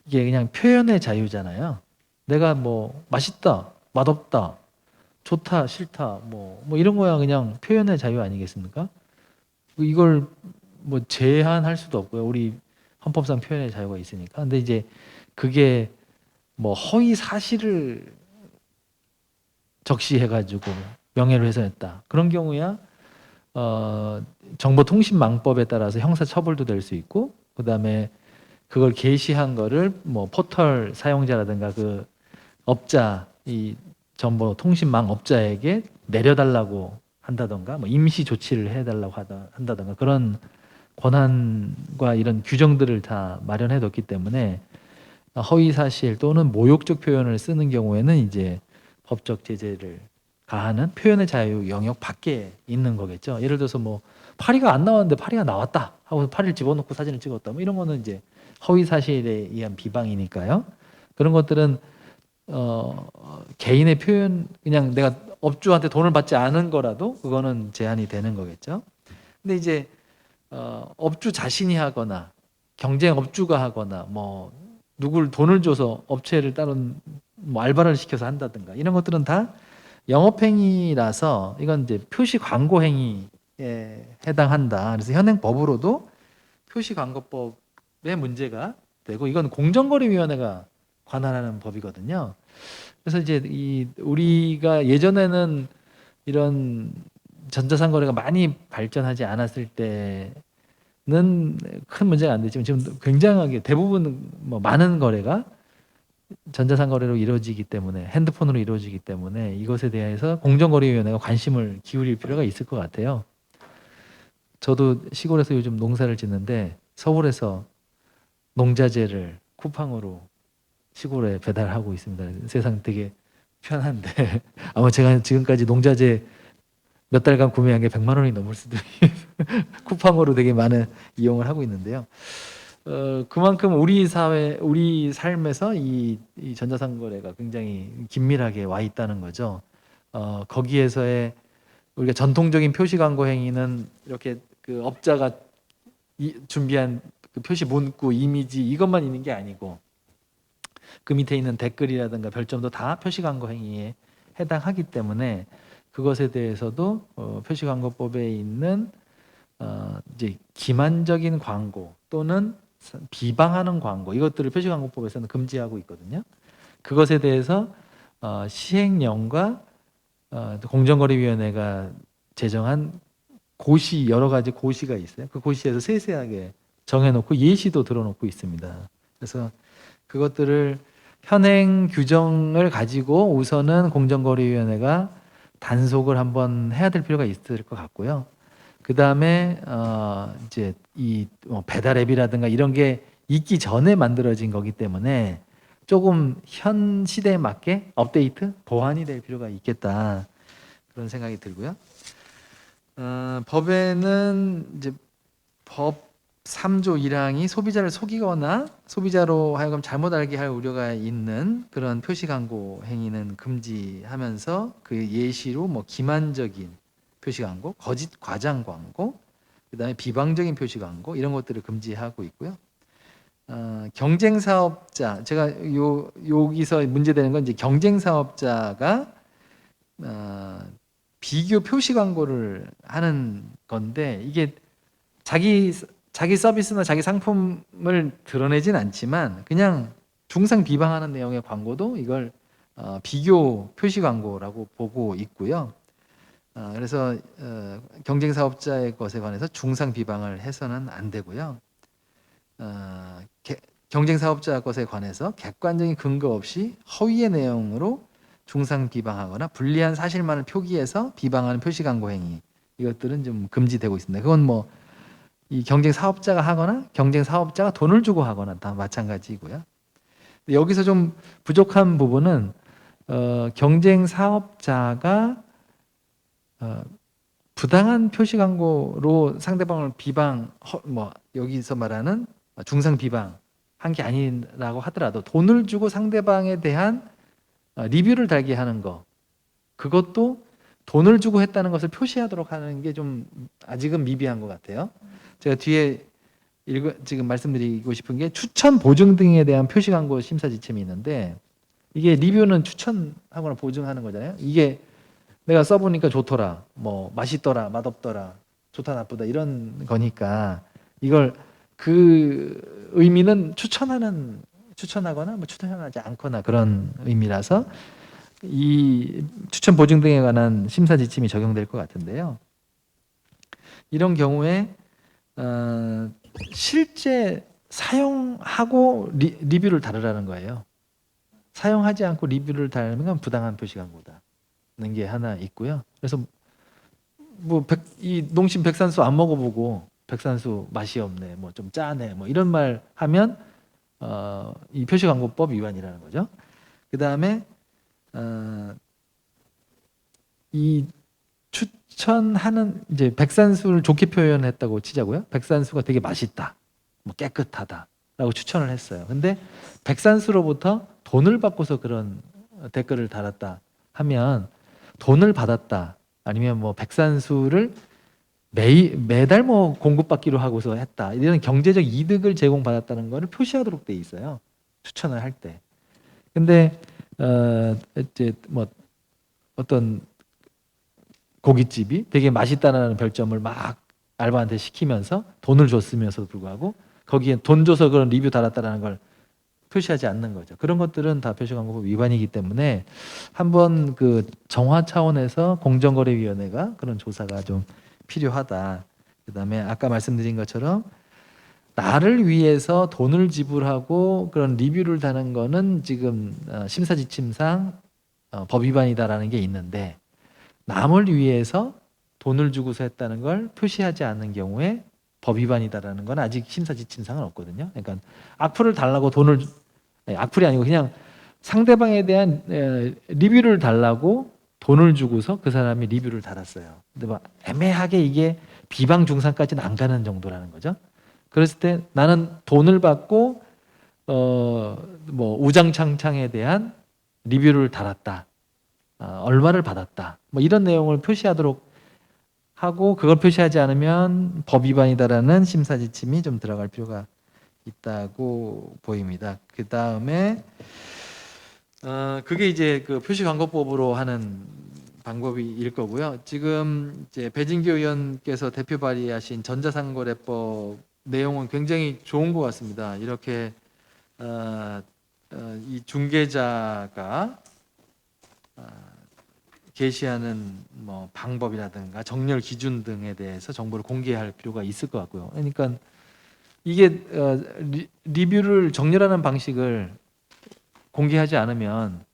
이게 그냥 표현의 자유잖아요. 내가 맛있다, 맛없다, 좋다, 싫다, 이런 거야 그냥 표현의 자유 아니겠습니까? 이걸 제한할 수도 없고요. 우리 헌법상 표현의 자유가 있으니까. 근데 이제 그게 허위 사실을 적시해가지고 명예를 훼손했다. 그런 경우야 정보통신망법에 따라서 형사처벌도 될 수 있고, 그 다음에 그걸 게시한 거를 포털 사용자라든가 그 업자, 이 정보통신망 업자에게 내려달라고 한다던가 임시 조치를 해달라고 한다던가 그런 권한과 이런 규정들을 다 마련해뒀기 때문에 허위 사실 또는 모욕적 표현을 쓰는 경우에는 이제 법적 제재를 가하는 표현의 자유 영역 밖에 있는 거겠죠. 예를 들어서 파리가 안 나왔는데 파리가 나왔다 하고 파리를 집어넣고 사진을 찍었다, 이런 거는 이제 허위 사실에 의한 비방이니까요. 그런 것들은 개인의 표현, 그냥 내가 업주한테 돈을 받지 않은 거라도 그거는 제한이 되는 거겠죠. 근데 이제 업주 자신이 하거나 경쟁 업주가 하거나 누굴 돈을 줘서 업체를 다른 알바를 시켜서 한다든가 이런 것들은 다 영업행위라서 이건 이제 표시광고행위에 해당한다. 그래서 현행 법으로도 표시광고법에 문제가 되고 이건 공정거래위원회가 관할하는 법이거든요. 그래서 이제 우리가 예전에는 이런 전자상거래가 많이 발전하지 않았을 때는 큰 문제가 안 됐지만 지금 굉장하게 대부분 많은 거래가 전자상거래로 이루어지기 때문에 핸드폰으로 이루어지기 때문에 이것에 대해서 공정거래위원회가 관심을 기울일 필요가 있을 것 같아요. 저도 시골에서 요즘 농사를 짓는데 서울에서 농자재를 쿠팡으로 시골에 배달하고 있습니다. 세상 되게 편한데 아마 제가 지금까지 농자재 몇 달간 구매한 게 100만 원이 넘을 수도 쿠팡으로 되게 많은 이용을 하고 있는데요. 그만큼 우리 사회, 우리 삶에서 이 전자상거래가 굉장히 긴밀하게 와 있다는 거죠. 거기에서의 우리가 전통적인 표시광고 행위는 이렇게 그 업자가 준비한 그 표시 문구, 이미지 이것만 있는 게 아니고 그 밑에 있는 댓글이라든가 별점도 다 표시광고 행위에 해당하기 때문에 그것에 대해서도 표시광고법에 있는 이제 기만적인 광고 또는 비방하는 광고 이것들을 표시광고법에서는 금지하고 있거든요. 그것에 대해서 시행령과 공정거래위원회가 제정한 고시 여러 가지 고시가 있어요. 그 고시에서 세세하게 정해놓고 예시도 들어놓고 있습니다. 그래서 그것들을 현행 규정을 가지고 우선은 공정거래위원회가 단속을 한번 해야 될 필요가 있을 것 같고요. 그 다음에 이제 이 배달 앱이라든가 이런 게 있기 전에 만들어진 거기 때문에 조금 현 시대에 맞게 업데이트, 보완이 될 필요가 있겠다 그런 생각이 들고요. 법에는 이제 법 3조 1항이 소비자를 속이거나 소비자로 하여금 잘못 알게 할 우려가 있는 그런 표시 광고 행위는 금지하면서 그 예시로 뭐 기만적인 표시 광고, 거짓 과장 광고, 그다음에 비방적인 표시 광고 이런 것들을 금지하고 있고요. 경쟁 사업자, 제가 여기서 문제되는 건 이제 경쟁 사업자가 비교 표시 광고를 하는 건데 이게 자기 서비스나 자기 상품을 드러내진 않지만 그냥 중상 비방하는 내용의 광고도 이걸 비교 표시 광고라고 보고 있고요. 그래서 경쟁 사업자의 것에 관해서 중상 비방을 해서는 안 되고요. 경쟁 사업자 것에 관해서 객관적인 근거 없이 허위의 내용으로 중상 비방하거나 불리한 사실만을 표기해서 비방하는 표시 광고 행위 이것들은 좀 금지되고 있습니다. 그건 뭐 이 경쟁 사업자가 하거나 경쟁 사업자가 돈을 주고 하거나 다 마찬가지고요. 여기서 좀 부족한 부분은 경쟁 사업자가 부당한 표시 광고로 상대방을 비방, 뭐 여기서 말하는 중상 비방 한 게 아니라고 하더라도 돈을 주고 상대방에 대한 리뷰를 달게 하는 거, 그것도 돈을 주고 했다는 것을 표시하도록 하는 게 좀 아직은 미비한 것 같아요. 제가 뒤에 지금 말씀드리고 싶은 게 추천 보증 등에 대한 표시 광고 심사 지침이 있는데 이게 리뷰는 추천하거나 보증하는 거잖아요. 이게 내가 써보니까 좋더라, 뭐 맛있더라, 맛없더라, 좋다 나쁘다 이런 거니까 이걸 그 의미는 추천하거나 뭐 추천하지 않거나 그런 의미라서 이 추천 보증 등에 관한 심사 지침이 적용될 것 같은데요. 이런 경우에 실제 사용하고 리뷰를 다르라는 거예요. 사용하지 않고 리뷰를 다르는 건 부당한 표시 광고다는 게 하나 있고요. 그래서 뭐 이 농심 백산수 안 먹어보고 백산수 맛이 없네, 뭐 좀 짜네, 뭐 이런 말 하면 이 표시광고법 위반이라는 거죠. 그 다음에 이 추천하는 이제 백산수를 좋게 표현했다고 치자고요. 백산수가 되게 맛있다, 뭐 깨끗하다라고 추천을 했어요. 근데 백산수로부터 돈을 받고서 그런 댓글을 달았다 하면 돈을 받았다 아니면 뭐 백산수를 매달 뭐 공급받기로 하고서 했다 이런 경제적 이득을 제공받았다는 것을 표시하도록 돼 있어요. 추천을 할 때. 근데 이제 뭐 어떤 고깃집이 되게 맛있다는 별점을 막 알바한테 시키면서 돈을 줬으면서도 불구하고 거기에 돈 줘서 그런 리뷰 달았다라는 걸 표시하지 않는 거죠. 그런 것들은 다 표시광고법 위반이기 때문에 한번 그 정화 차원에서 공정거래위원회가 그런 조사가 좀 필요하다. 그다음에 아까 말씀드린 것처럼 나를 위해서 돈을 지불하고 그런 리뷰를 다는 거는 지금 심사지침상 법 위반이다라는 게 있는데 남을 위해서 돈을 주고서 했다는 걸 표시하지 않는 경우에 법 위반이다라는 건 아직 심사지침상은 없거든요. 그러니까 악플을 달라고 악플이 아니고 그냥 상대방에 대한 리뷰를 달라고 돈을 주고서 그 사람이 리뷰를 달았어요. 근데 막 애매하게 이게 비방 중상까지는 안 가는 정도라는 거죠. 그랬을 때 나는 돈을 받고 뭐 우장창창에 대한 리뷰를 달았다. 얼마를 받았다. 뭐 이런 내용을 표시하도록 하고 그걸 표시하지 않으면 법 위반이다라는 심사 지침이 좀 들어갈 필요가 있다고 보입니다. 그 다음에 그게 이제 그 표시광고법으로 하는 방법일 거고요. 지금 이제 배진규 의원께서 대표 발의하신 전자상거래법 내용은 굉장히 좋은 것 같습니다. 이렇게 이 중개자가 게시하는 뭐 방법이라든가 정렬 기준 등에 대해서 정보를 공개할 필요가 있을 것 같고요. 그러니까 이게 리뷰를 정렬하는 방식을 공개하지 않으면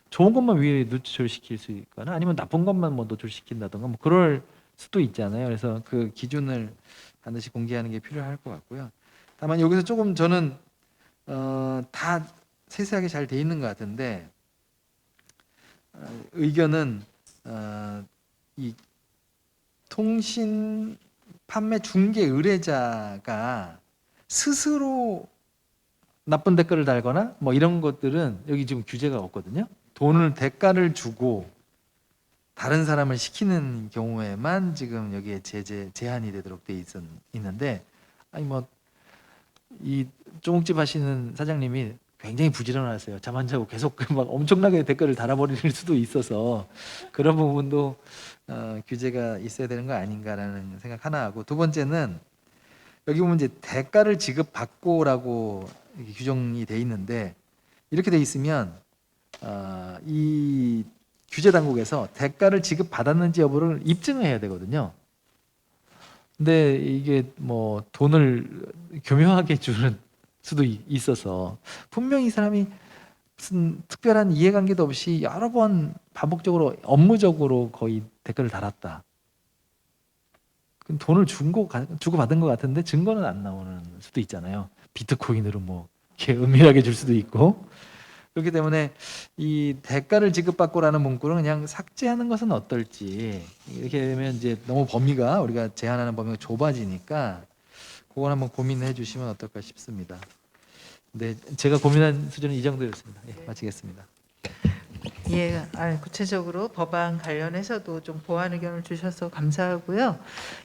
좋은 것만 위에 노출시킬 수 있거나 아니면 나쁜 것만 뭐 노출시킨다든가 뭐 그럴 수도 있잖아요. 그래서 그 기준을 반드시 공개하는 게 필요할 것 같고요. 다만 여기서 조금 저는 다 세세하게 잘 돼 있는 것 같은데 의견은 이 통신 판매 중개 의뢰자가 스스로 나쁜 댓글을 달거나 뭐 이런 것들은 여기 지금 규제가 없거든요. 돈을 대가를 주고 다른 사람을 시키는 경우에만 지금 여기에 제한이 되도록 돼 있는데 아니 뭐 이 중국집 하시는 사장님이 굉장히 부지런하세요. 잠 안 자고 계속 막 엄청나게 댓글을 달아버릴 수도 있어서 그런 부분도 규제가 있어야 되는 거 아닌가라는 생각 하나 하고 두 번째는 여기 보면 이제 대가를 지급받고라고 이렇게 규정이 돼 있는데 이렇게 돼 있으면 이 규제 당국에서 대가를 지급받았는지 여부를 입증을 해야 되거든요. 근데 이게 뭐 돈을 교묘하게 주는 수도 있어서 분명히 이 사람이 무슨 특별한 이해관계도 없이 여러 번 반복적으로 업무적으로 거의 댓글을 달았다. 그럼 돈을 주고 받은 것 같은데 증거는 안 나오는 수도 있잖아요. 비트코인으로 뭐 이렇게 은밀하게 줄 수도 있고. 그렇기 때문에 이 대가를 지급받고라는 문구는 그냥 삭제하는 것은 어떨지. 이렇게 되면 이제 너무 범위가 우리가 제한하는 범위가 좁아지니까 그걸 한번 고민해 주시면 어떨까 싶습니다. 네, 제가 고민한 수준은 이 정도였습니다. 예, 마치겠습니다. 예, 구체적으로 법안 관련해서도 좀 보완 의견을 주셔서 감사하고요.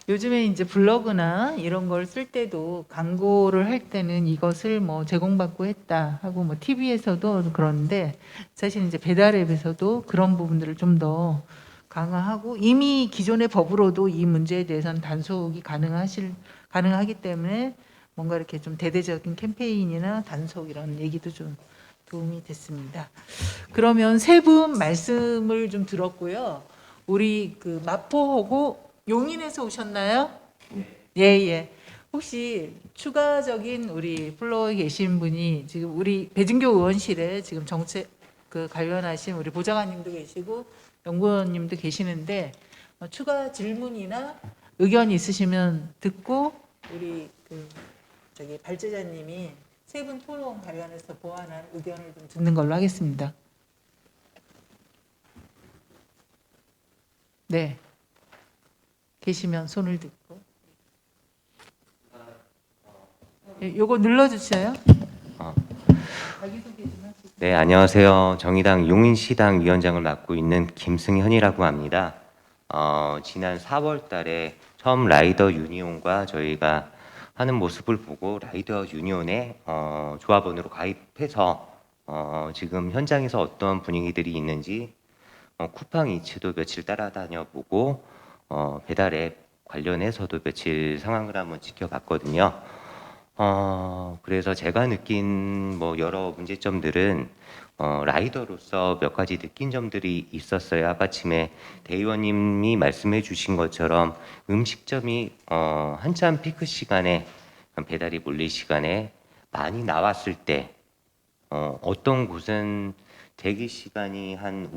요즘에 이제 블로그나 이런 걸 쓸 때도 광고를 할 때는 이것을 뭐 제공받고 했다 하고 뭐 TV에서도 그런데 사실 이제 배달앱에서도 그런 부분들을 좀 더 강화하고 이미 기존의 법으로도 이 문제에 대해서는 단속이 가능하기 때문에 뭔가 이렇게 좀 대대적인 캠페인이나 단속 이런 얘기도 좀 도움이 됐습니다. 그러면 세 분 말씀을 좀 들었고요. 우리 그 마포하고 용인에서 오셨나요? 예, 예. 혹시 추가적인 우리 플로어에 계신 분이 지금 우리 배진교 의원실에 지금 정책 그 관련하신 우리 보좌관님도 계시고 연구원님도 계시는데 추가 질문이나 의견이 있으시면 듣고 우리 그 저기 발제자님이 세 분 토론 관련해서 보완한 의견을 좀 듣는 걸로 하겠습니다. 네. 계시면 손을 듣고. 요거 눌러주세요. 자기소개 좀 하시죠. 네, 안녕하세요. 정의당 용인시당 위원장을 맡고 있는 김승현이라고 합니다. 지난 4월 달에 처음 라이더 유니온과 저희가 하는 모습을 보고 라이더 유니온의 조합원으로 가입해서 지금 현장에서 어떤 분위기들이 있는지 쿠팡 이츠도 며칠 따라다녀 보고 배달앱 관련해서도 며칠 상황을 한번 지켜봤거든요. 그래서 제가 느낀 뭐 여러 문제점들은 라이더로서 몇 가지 느낀 점들이 있었어요. 아까쯤에 대의원님이 말씀해 주신 것처럼 음식점이 한참 피크 시간에 배달이 몰릴 시간에 많이 나왔을 때 어떤 곳은 대기 시간이 한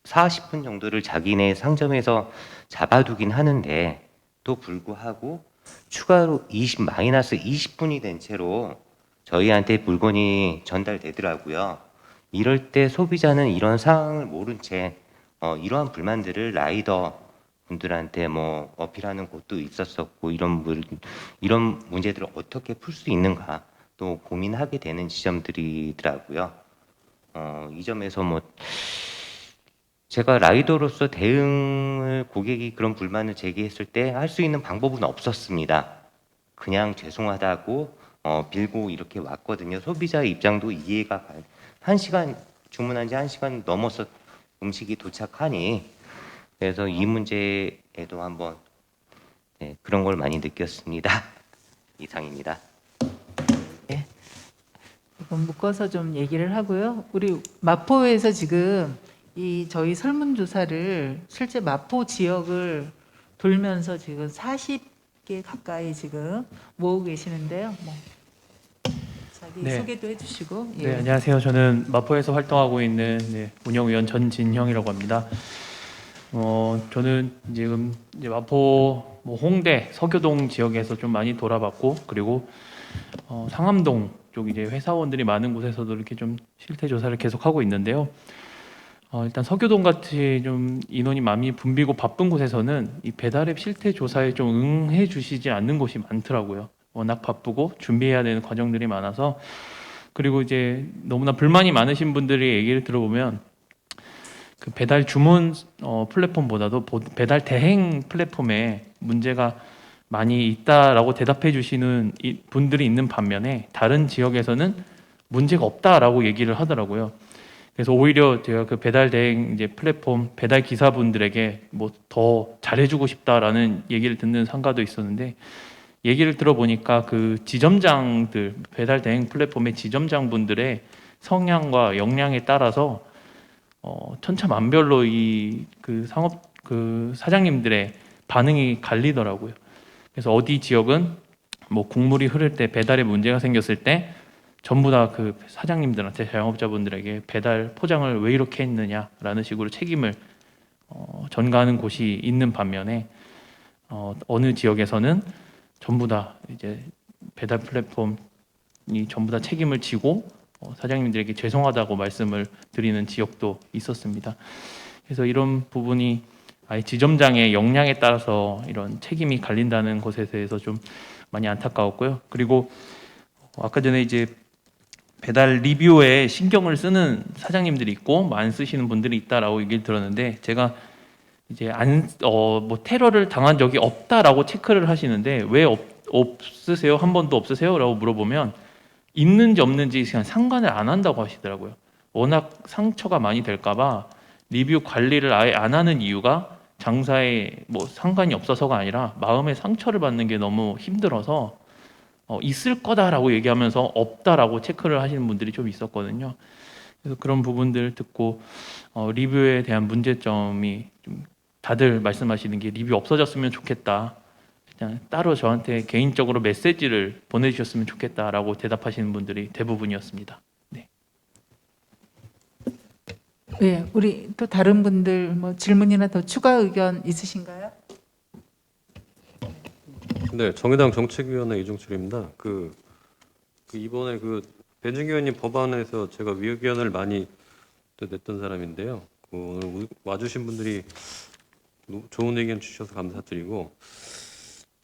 40분 정도를 자기네 상점에서 잡아두긴 하는데 또 불구하고 추가로 마이너스 20분이 된 채로 저희한테 물건이 전달되더라고요. 이럴 때 소비자는 이런 상황을 모른 채 이러한 불만들을 라이더 분들한테 뭐 어필하는 곳도 있었었고 이런 문제들을 어떻게 풀 수 있는가 또 고민하게 되는 지점들이더라고요. 이 점에서 뭐 제가 라이더로서 대응을 고객이 그런 불만을 제기했을 때 할 수 있는 방법은 없었습니다. 그냥 죄송하다고 빌고 이렇게 왔거든요. 소비자의 입장도 이해가 가요. 1시간 주문한 지 1시간 넘어서 음식이 도착하니 그래서 이 문제에도 한번 그런 걸 많이 느꼈습니다. 이상입니다. 이건 묶어서 좀 얘기를 하고요. 우리 마포에서 지금 이 저희 설문조사를 실제 마포 지역을 돌면서 지금 40개 가까이 지금 모으고 계시는데요. 뭐 자기 네. 소개도 해주시고. 네, 안녕하세요. 저는 마포에서 활동하고 있는 운영위원 전진형이라고 합니다. 저는 지금 이제 마포 홍대 서교동 지역에서 좀 많이 돌아봤고 그리고 상암동 쪽 이제 회사원들이 많은 곳에서도 이렇게 좀 실태 조사를 계속하고 있는데요. 일단 서교동 같이 좀 인원이 많이 붐비고 바쁜 곳에서는 이 배달앱 실태 조사에 좀 응해 주시지 않는 곳이 많더라고요. 워낙 바쁘고 준비해야 되는 과정들이 많아서. 그리고 이제 너무나 불만이 많으신 분들의 얘기를 들어보면 그 배달 주문 플랫폼보다도 배달 대행 플랫폼에 문제가 많이 있다라고 대답해 주시는 분들이 있는 반면에 다른 지역에서는 문제가 없다라고 얘기를 하더라고요. 그래서 오히려 제가 그 배달 대행 이제 플랫폼 배달 기사분들에게 뭐 더 잘해주고 싶다라는 얘기를 듣는 상가도 있었는데, 얘기를 들어보니까 그 지점장들, 배달 대행 플랫폼의 지점장분들의 성향과 역량에 따라서 천차만별로 이 그 상업 그 사장님들의 반응이 갈리더라고요. 그래서 어디 지역은 뭐 국물이 흐를 때, 배달에 문제가 생겼을 때 전부 다 그 사장님들한테, 자영업자분들에게 배달 포장을 왜 이렇게 했느냐라는 식으로 책임을 전가하는 곳이 있는 반면에 어느 지역에서는 전부 다 이제 배달 플랫폼이 전부 다 책임을 지고 사장님들에게 죄송하다고 말씀을 드리는 지역도 있었습니다. 그래서 이런 부분이 아예 지점장의 역량에 따라서 이런 책임이 갈린다는 것에 대해서 좀 많이 안타까웠고요. 그리고 아까 전에 이제 배달 리뷰에 신경을 쓰는 사장님들이 있고 안 쓰시는 분들이 있다라고 얘기를 들었는데, 제가 이제 뭐 테러를 당한 적이 없다라고 체크를 하시는데 왜 없으세요? 한 번도 없으세요?라고 물어보면 있는지 없는지 그냥 상관을 안 한다고 하시더라고요. 워낙 상처가 많이 될까봐 리뷰 관리를 아예 안 하는 이유가 장사에 뭐 상관이 없어서가 아니라 마음의 상처를 받는 게 너무 힘들어서 있을 거다라고 얘기하면서 없다라고 체크를 하시는 분들이 좀 있었거든요. 그래서 그런 부분들 듣고 리뷰에 대한 문제점이 좀 다들 말씀하시는 게 리뷰 없어졌으면 좋겠다, 그냥 따로 저한테 개인적으로 메시지를 보내주셨으면 좋겠다라고 대답하시는 분들이 대부분이었습니다. 네. 네, 우리 또 다른 분들 뭐 질문이나 더 추가 의견 있으신가요? 네, 정의당 정책위원회 이종철입니다. 이번에 배준기 의원님 법안에서 제가 위의견을 많이 또 냈던 사람인데요. 오늘 와주신 분들이 좋은 의견 주셔서 감사드리고,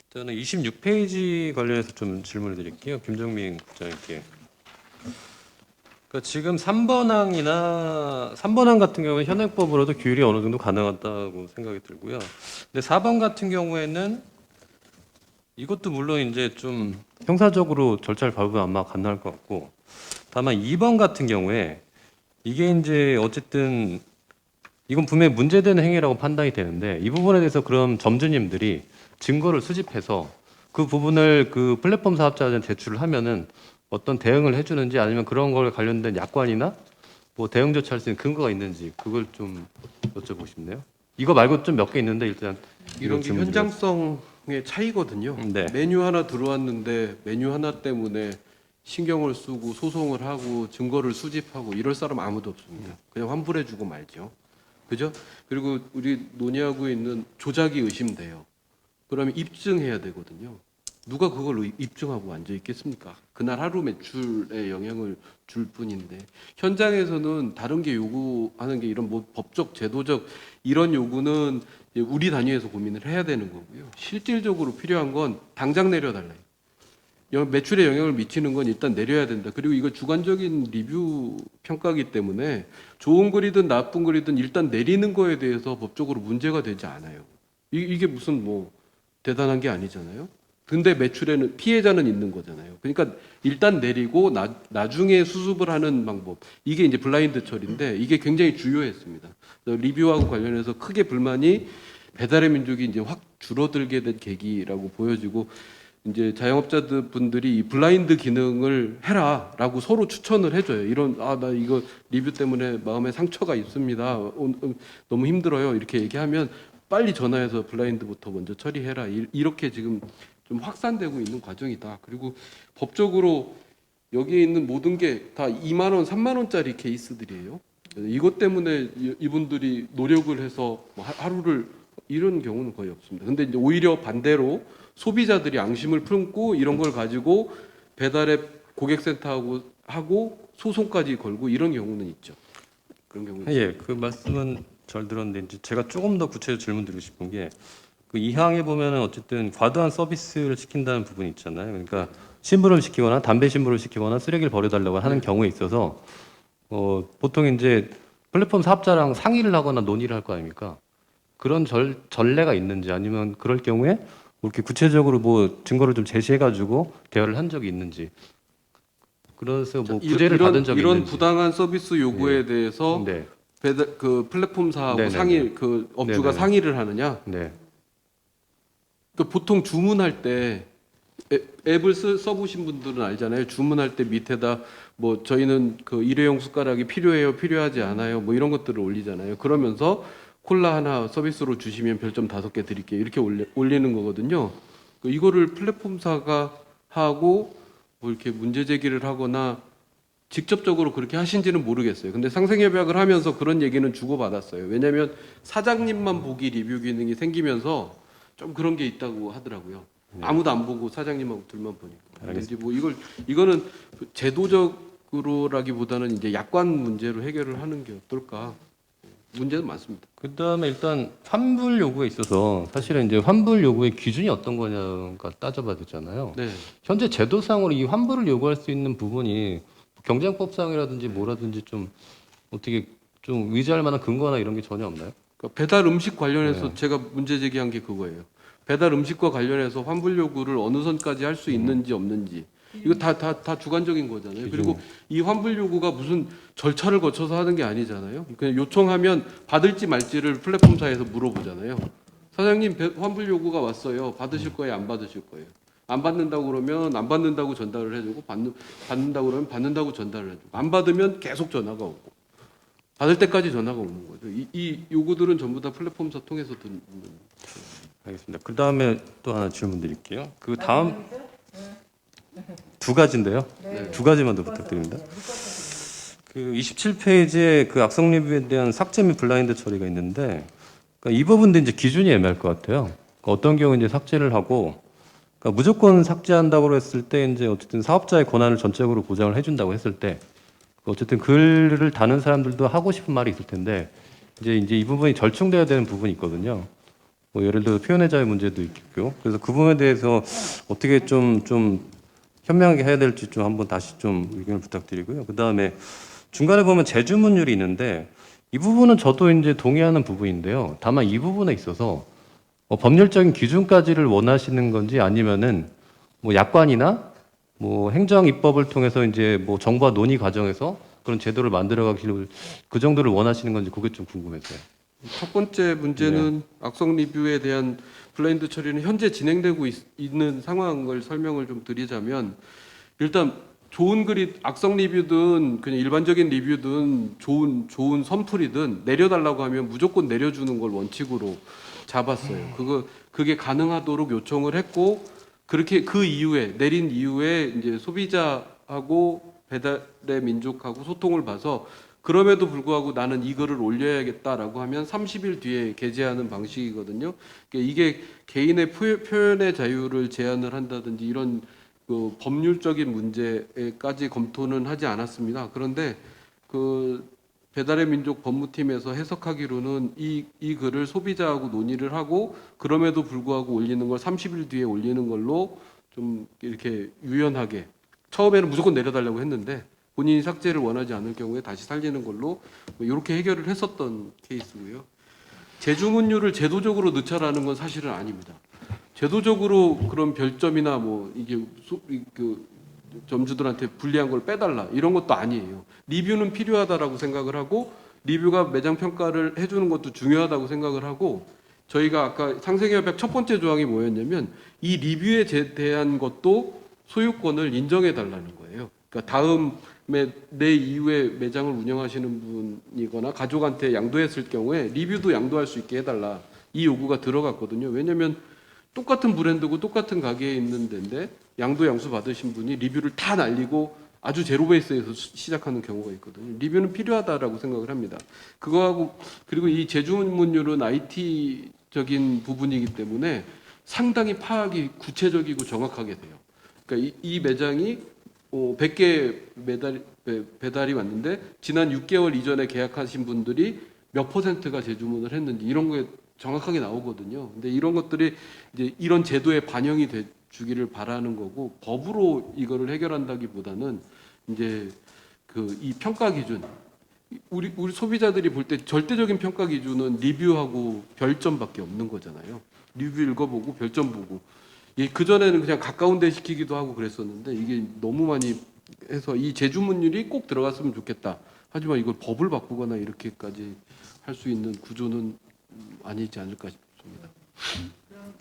저는 26페이지 관련해서 좀 질문을 드릴게요. 김정민 국장님께. 그러니까 지금 3번항 같은 경우는 현행법으로도 규율이 어느 정도 가능하다고 생각이 들고요. 근데 4번 같은 경우에는 이것도 물론 이제 좀 형사적으로 절차를 밟으면 아마 가능할 것 같고, 다만 2번 같은 경우에 이게 이제 어쨌든 이건 분명히 문제되는 행위라고 판단이 되는데, 이 부분에 대해서 그럼 점주님들이 증거를 수집해서 그 부분을 그 플랫폼 사업자한테 제출을 하면은 어떤 대응을 해주는지, 아니면 그런 걸 관련된 약관이나 뭐 대응 조치할 수 있는 근거가 있는지, 그걸 좀 여쭤보고 싶네요. 이거 말고 좀 몇 개 있는데 일단 이런 게 현장성의 차이거든요. 네. 메뉴 하나 들어왔는데 메뉴 하나 때문에 신경을 쓰고 소송을 하고 증거를 수집하고 이럴 사람 아무도 없습니다. 그냥 환불해주고 말죠. 그죠? 그리고 우리 논의하고 있는 조작이 의심돼요. 그러면 입증해야 되거든요. 누가 그걸 입증하고 앉아 있겠습니까? 그날 하루 매출에 영향을 줄 뿐인데, 현장에서는 다른 게 요구하는 게 이런 뭐 법적, 제도적 이런 요구는 우리 단위에서 고민을 해야 되는 거고요. 실질적으로 필요한 건 당장 내려달라요. 매출에 영향을 미치는 건 일단 내려야 된다. 그리고 이거 주관적인 리뷰 평가이기 때문에 좋은 글이든 나쁜 글이든 일단 내리는 거에 대해서 법적으로 문제가 되지 않아요. 이게 무슨 뭐 대단한 게 아니잖아요. 근데 매출에는 피해자는 있는 거잖아요. 그러니까 일단 내리고 나중에 수습을 하는 방법, 이게 이제 블라인드 처리인데 이게 굉장히 주요했습니다. 리뷰하고 관련해서 크게 불만이 배달의 민족이 이제 확 줄어들게 된 계기라고 보여지고, 이제 자영업자들 분들이 이 블라인드 기능을 해라라고 서로 추천을 해줘요. 이런 나 이거 리뷰 때문에 마음에 상처가 있습니다. 너무 힘들어요. 이렇게 얘기하면 빨리 전화해서 블라인드부터 먼저 처리해라. 이렇게 지금 좀 확산되고 있는 과정이다. 그리고 법적으로 여기에 있는 모든 게 다 2만 원, 3만 원짜리 케이스들이에요. 이것 때문에 이분들이 노력을 해서 하루를 이런 경우는 거의 없습니다. 근데 이제 오히려 반대로 소비자들이 앙심을 품고 이런 걸 가지고 배달앱 고객센터하고 소송까지 걸고 이런 경우는 있죠. 그런 경우는 예, 그 말씀은 잘 들었는데 이제 제가 조금 더 구체적으로 질문드리고 싶은 게 그 2항에 보면은 어쨌든 과도한 서비스를 시킨다는 부분이 있잖아요. 그러니까 심부름을 시키거나 담배 심부름을 시키거나 쓰레기를 버려달라고 하는 경우에 있어서 보통 이제 플랫폼 사업자랑 상의를 하거나 논의를 할 거 아닙니까? 그런 전례가 있는지 아니면 그럴 경우에 뭐 이렇게 구체적으로 뭐 증거를 좀 제시해가지고 대화를 한 적이 있는지. 그래서 뭐 구제를 받은 적이 이런 있는지. 부당한 서비스 요구에 대해서 네, 그 플랫폼사하고 네네네. 상의 그 업주가 네네네. 상의를 하느냐? 네, 그 보통 주문할 때 앱을 써보신 분들은 알잖아요. 주문할 때 밑에다 뭐 저희는 그 일회용 숟가락이 필요해요, 필요하지 않아요, 뭐 이런 것들을 올리잖아요. 그러면서 콜라 하나 서비스로 주시면 별점 5개 드릴게요. 이렇게 올리는 거거든요. 이거를 플랫폼사가 하고 뭐 이렇게 문제 제기를 하거나 직접적으로 그렇게 하신지는 모르겠어요. 근데 상생협약을 하면서 그런 얘기는 주고받았어요. 왜냐하면 사장님만 보기 리뷰 기능이 생기면서 좀 그런 게 있다고 하더라고요. 아무도 안 보고 사장님하고 둘만 보니까. 근데 이제 뭐 이거는 제도적으로라기보다는 이제 약관 문제로 해결을 하는 게 어떨까? 문제는 많습니다. 그다음에 일단 환불 요구에 있어서 사실은 이제 환불 요구의 기준이 어떤 거냐가 따져봐야 되잖아요. 네. 현재 제도상으로 이 환불을 요구할 수 있는 부분이 경쟁법상이라든지 뭐라든지 좀 어떻게 좀 의지할 만한 근거나 이런 게 전혀 없나요? 그러니까 배달 음식 관련해서 네. 제가 문제 제기한 게 그거예요. 배달 음식과 관련해서 환불 요구를 어느 선까지 할 수 있는지 없는지. 이거 다 주관적인 거잖아요. 그리고 이 환불 요구가 무슨 절차를 거쳐서 하는 게 아니잖아요. 그냥 요청하면 받을지 말지를 플랫폼사에서 물어보잖아요. 사장님 환불 요구가 왔어요. 받으실 거예요? 안 받으실 거예요? 안 받는다고 그러면 안 받는다고 전달을 해주고 받는다고 그러면 받는다고 전달을 해주고 안 받으면 계속 전화가 오고 받을 때까지 전화가 오는 거죠. 이 요구들은 전부 다 플랫폼사 통해서 듣는. 알겠습니다. 그 다음에 또 하나 질문 드릴게요. 그 다음 두 가지인데요. 두 가지만 더 부탁드립니다. 그 27페이지에 그 악성 리뷰에 대한 삭제 및 블라인드 처리가 있는데 그러니까 이 부분도 이제 기준이 애매할 것 같아요. 그러니까 어떤 경우 이제 삭제를 하고 그러니까 무조건 삭제한다고 했을 때 이제 어쨌든 사업자의 권한을 전적으로 보장을 해준다고 했을 때 어쨌든 글을 다는 사람들도 하고 싶은 말이 있을 텐데 이제 이 부분이 절충돼야 되는 부분이 있거든요. 뭐 예를 들어 표현의 자유 문제도 있겠고 그래서 그 부분에 대해서 어떻게 좀 현명하게 해야 될지 좀 한번 다시 좀 의견을 부탁드리고요. 그 다음에 중간에 보면 재주문율이 있는데 이 부분은 저도 이제 동의하는 부분인데요. 다만 이 부분에 있어서 법률적인 기준까지를 원하시는 건지 아니면은 뭐 약관이나 뭐 행정 입법을 통해서 이제 뭐 정부와 논의 과정에서 그런 제도를 만들어가기를 그 정도를 원하시는 건지 그게 좀 궁금해서요. 첫 번째 문제는 악성 리뷰에 대한 블라인드 처리는 현재 진행되고 있는 상황을 설명을 좀 드리자면 일단 좋은 글이 악성 리뷰든 그냥 일반적인 리뷰든 좋은 선풀이든 내려달라고 하면 무조건 내려주는 걸 원칙으로 잡았어요. 그게 가능하도록 요청을 했고 그렇게 그 이후에 내린 이후에 이제 소비자하고 배달의 민족하고 소통을 봐서 그럼에도 불구하고 나는 이 글을 올려야겠다라고 하면 30일 뒤에 게재하는 방식이거든요. 그러니까 이게 개인의 표현의 자유를 제한을 한다든지 이런 그 법률적인 문제까지 검토는 하지 않았습니다. 그런데 그 배달의 민족 법무팀에서 해석하기로는 이 글을 소비자하고 논의를 하고 그럼에도 불구하고 올리는 걸 30일 뒤에 올리는 걸로 좀 이렇게 유연하게 처음에는 무조건 내려달라고 했는데 본인이 삭제를 원하지 않을 경우에 다시 살리는 걸로 뭐 이렇게 해결을 했었던 케이스고요. 재주문율을 제도적으로 넣자라는 건 사실은 아닙니다. 제도적으로 그런 별점이나 뭐 이게 그 점주들한테 불리한 걸 빼달라 이런 것도 아니에요. 리뷰는 필요하다라고 생각을 하고 리뷰가 매장 평가를 해주는 것도 중요하다고 생각을 하고 저희가 아까 상생협약 첫 번째 조항이 뭐였냐면 이 리뷰에 대한 것도 소유권을 인정해 달라는 거예요. 그러니까 다음에 내 이후에 매장을 운영하시는 분이거나 가족한테 양도했을 경우에 리뷰도 양도할 수 있게 해달라 이 요구가 들어갔거든요. 왜냐하면 똑같은 브랜드고 똑같은 가게에 있는 데인데 양도 양수 받으신 분이 리뷰를 다 날리고 아주 제로 베이스에서 시작하는 경우가 있거든요. 리뷰는 필요하다라고 생각을 합니다. 그거하고 그리고 이 재주문율은 IT적인 부분이기 때문에 상당히 파악이 구체적이고 정확하게 돼요. 그러니까 이 매장이 100개 배달이 왔는데 지난 6개월 이전에 계약하신 분들이 몇 %가 재주문을 했는지 이런 게 정확하게 나오거든요. 근데 이런 것들이 이제 이런 제도에 반영이 돼 주기를 바라는 거고, 법으로 이거를 해결한다기보다는 이제 그 이 평가 기준, 우리 소비자들이 볼 때 절대적인 평가 기준은 리뷰하고 별점밖에 없는 거잖아요. 리뷰 읽어보고 별점 보고. 그 전에는 그냥 가까운 데 시키기도 하고 그랬었는데 이게 너무 많이 해서 이 재주문율이 꼭 들어갔으면 좋겠다. 하지만 이걸 법을 바꾸거나 이렇게까지 할 수 있는 구조는 아니지 않을까 싶습니다.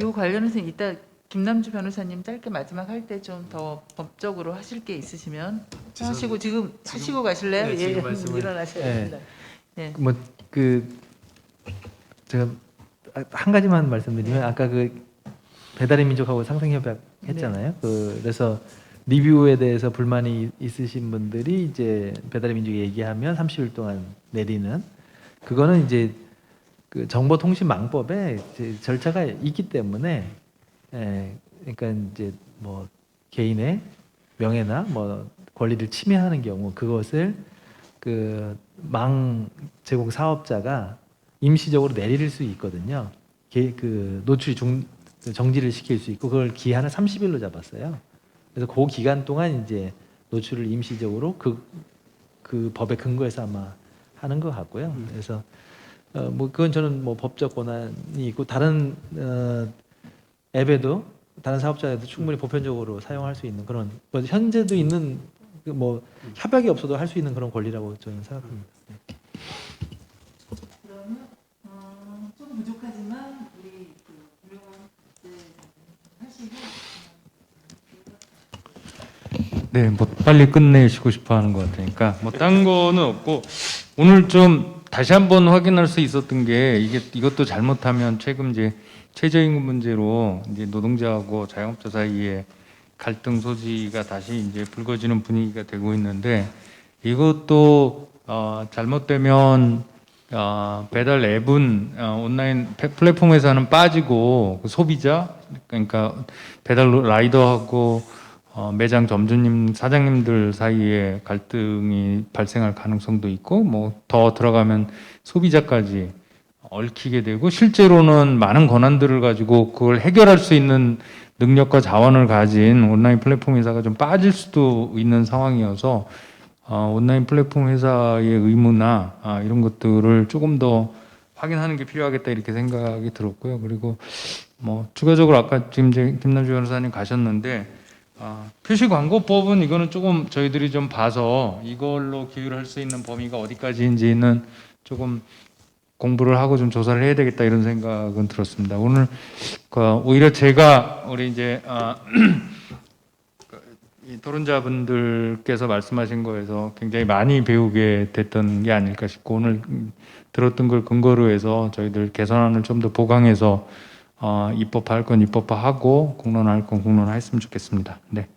이 관련해서 이따 김남주 변호사님 짧게 마지막 할 때 좀 더 법적으로 하실 게 있으시면 하시고 지금 하시고 가실래요? 네, 지금 예, 말씀을- 일어나셔야 네. 됩니다. 예. 뭐 제가 한 가지만 말씀드리면 아까 그 배달의 민족하고 상생협약 했잖아요. 그래서 리뷰에 대해서 불만이 있으신 분들이 이제 배달의 민족에 얘기하면 30일 동안 내리는, 그거는 이제 그 정보통신망법에 이제 절차가 있기 때문에, 그러니까 이제 뭐 개인의 명예나 뭐 권리를 침해하는 경우 그것을 그 망 제공 사업자가 임시적으로 내릴 수 있거든요. 그 노출이 정지를 시킬 수 있고, 그걸 기한을 30일로 잡았어요. 그래서 그 기간 동안 이제 노출을 임시적으로 그 법에 근거해서 아마 하는 것 같고요. 그래서 뭐 그건 저는 뭐 법적 권한이 있고, 다른 앱에도 다른 사업자에도 충분히 보편적으로 사용할 수 있는 그런, 뭐 현재도 있는 그 뭐 협약이 없어도 할 수 있는 그런 권리라고 저는 생각합니다. 그러면 좀 부족하지만 우리 그 유명한 하시고 네, 뭐 빨리 끝내시고 싶어하는 것 같으니까 뭐 딴 거는 없고, 오늘 좀 다시 한번 확인할 수 있었던 게 이것도 잘못하면 최근 이제 최저임금 문제로 이제 노동자하고 자영업자 사이에 갈등 소지가 다시 이제 불거지는 분위기가 되고 있는데, 이것도 잘못되면 배달 앱은 온라인 플랫폼에서는 빠지고 그 소비자, 그러니까 배달 라이더하고 매장 점주님, 사장님들 사이에 갈등이 발생할 가능성도 있고, 뭐 더 들어가면 소비자까지 얽히게 되고, 실제로는 많은 권한들을 가지고 그걸 해결할 수 있는 능력과 자원을 가진 온라인 플랫폼 회사가 좀 빠질 수도 있는 상황이어서 온라인 플랫폼 회사의 의무나 이런 것들을 조금 더 확인하는 게 필요하겠다 이렇게 생각이 들었고요. 그리고 뭐 추가적으로 아까 지금 이제 김남주 변호사님 가셨는데, 표시광고법은 이거는 조금 저희들이 좀 봐서 이걸로 기율할 수 있는 범위가 어디까지인지는 조금 공부를 하고 좀 조사를 해야 되겠다 이런 생각은 들었습니다. 오늘 오히려 제가 우리 이제 이 토론자분들께서 말씀하신 거에서 굉장히 많이 배우게 됐던 게 아닐까 싶고, 오늘 들었던 걸 근거로 해서 저희들 개선안을 좀 더 보강해서 입법할 건 입법화하고 공론화할 건 공론화했으면 좋겠습니다. 네.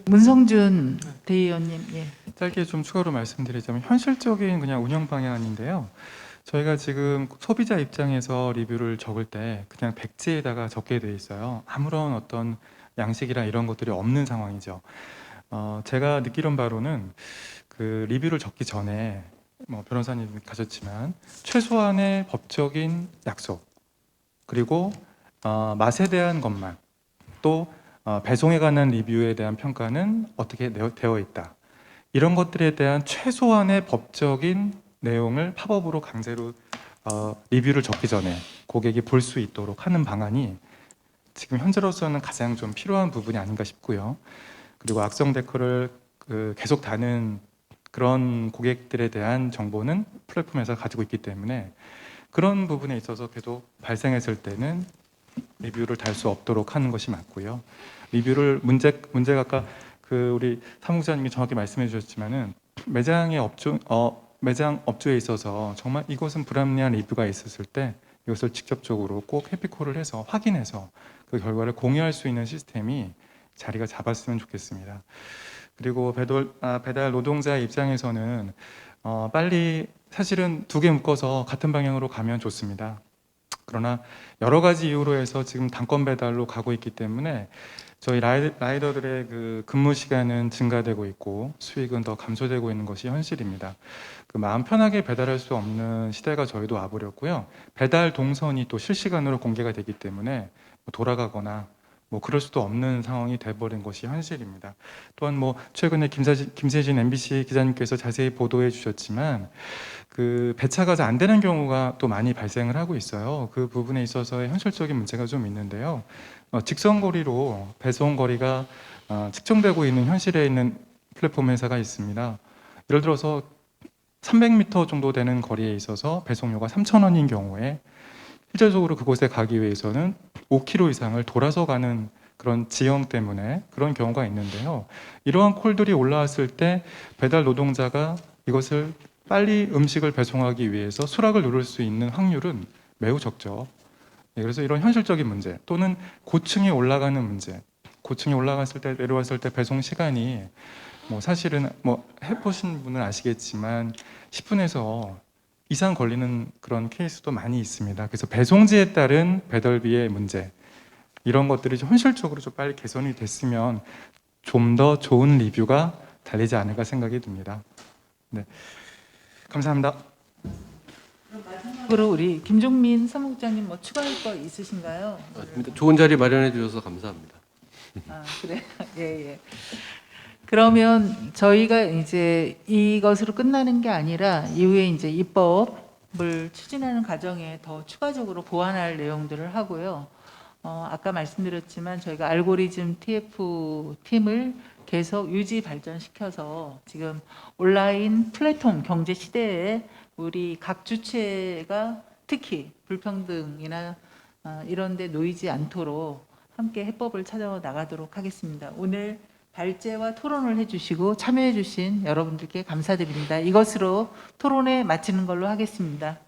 문성준 대의원님, 예. 짧게 좀 추가로 말씀드리자면 현실적인 그냥 운영 방향인데요. 저희가 지금 소비자 입장에서 리뷰를 적을 때 그냥 백지에다가 적게 돼 있어요. 아무런 어떤 양식이나 이런 것들이 없는 상황이죠. 제가 느끼는 바로는 그 리뷰를 적기 전에 뭐 변호사님 가셨지만 최소한의 법적인 약속, 그리고 맛에 대한 것만, 또 배송에 관한 리뷰에 대한 평가는 어떻게 되어 있다, 이런 것들에 대한 최소한의 법적인 내용을 팝업으로 강제로 리뷰를 적기 전에 고객이 볼 수 있도록 하는 방안이 지금 현재로서는 가장 좀 필요한 부분이 아닌가 싶고요. 그리고 악성 댓글을 계속 다는 그런 고객들에 대한 정보는 플랫폼에서 가지고 있기 때문에 그런 부분에 있어서 계속 발생했을 때는 리뷰를 달 수 없도록 하는 것이 맞고요. 리뷰를 문제가 아까 우리 사무국장님이 정확히 말씀해 주셨지만은 매장 업주에 있어서 정말 이것은 불합리한 리뷰가 있었을 때 이것을 직접적으로 꼭 해피콜을 해서 확인해서 그 결과를 공유할 수 있는 시스템이 자리가 잡았으면 좋겠습니다. 그리고 배달 노동자 입장에서는 빨리 사실은 두 개 묶어서 같은 방향으로 가면 좋습니다. 그러나 여러 가지 이유로 해서 지금 단건 배달로 가고 있기 때문에 저희 라이더들의 그 근무 시간은 증가되고 있고 수익은 더 감소되고 있는 것이 현실입니다. 그 마음 편하게 배달할 수 없는 시대가 저희도 와버렸고요. 배달 동선이 또 실시간으로 공개가 되기 때문에 돌아가거나 뭐 그럴 수도 없는 상황이 돼버린 것이 현실입니다. 또한 뭐 최근에 김세진 MBC 기자님께서 자세히 보도해 주셨지만 그 배차가 잘 안 되는 경우가 또 많이 발생을 하고 있어요. 그 부분에 있어서의 현실적인 문제가 좀 있는데요. 직선 거리로 배송 거리가 측정되고 있는 현실에 있는 플랫폼 회사가 있습니다. 예를 들어서 300m 정도 되는 거리에 있어서 배송료가 3,000원인 경우에 실질적으로 그곳에 가기 위해서는 5km 이상을 돌아서 가는 그런 지형 때문에 그런 경우가 있는데요. 이러한 콜들이 올라왔을 때 배달 노동자가 이것을 빨리 음식을 배송하기 위해서 수락을 누를 수 있는 확률은 매우 적죠. 그래서 이런 현실적인 문제 또는 고층에 올라가는 문제, 고층에 올라갔을 때 내려왔을 때 배송 시간이 뭐 사실은 뭐 해보신 분은 아시겠지만 10분에서 이상 걸리는 그런 케이스도 많이 있습니다. 그래서 배송지에 따른 배달비의 문제 이런 것들이 좀 현실적으로 좀 빨리 개선이 됐으면 좀 더 좋은 리뷰가 달리지 않을까 생각이 듭니다. 네, 감사합니다. 그리고 우리 김종민 사무국장님 뭐 추가할 거 있으신가요? 좋은 자리 마련해 주셔서 감사합니다. 아, 그래. 예, 예. 그러면 저희가 이제 이것으로 끝나는 게 아니라 이후에 이제 입법을 추진하는 과정에 더 추가적으로 보완할 내용들을 하고요. 아까 말씀드렸지만 저희가 알고리즘 TF 팀을 계속 유지 발전시켜서 지금 온라인 플랫폼 경제 시대에 우리 각 주체가 특히 불평등이나 이런 데 놓이지 않도록 함께 해법을 찾아 나가도록 하겠습니다. 오늘 발제와 토론을 해주시고 참여해주신 여러분들께 감사드립니다. 이것으로 토론회 마치는 걸로 하겠습니다.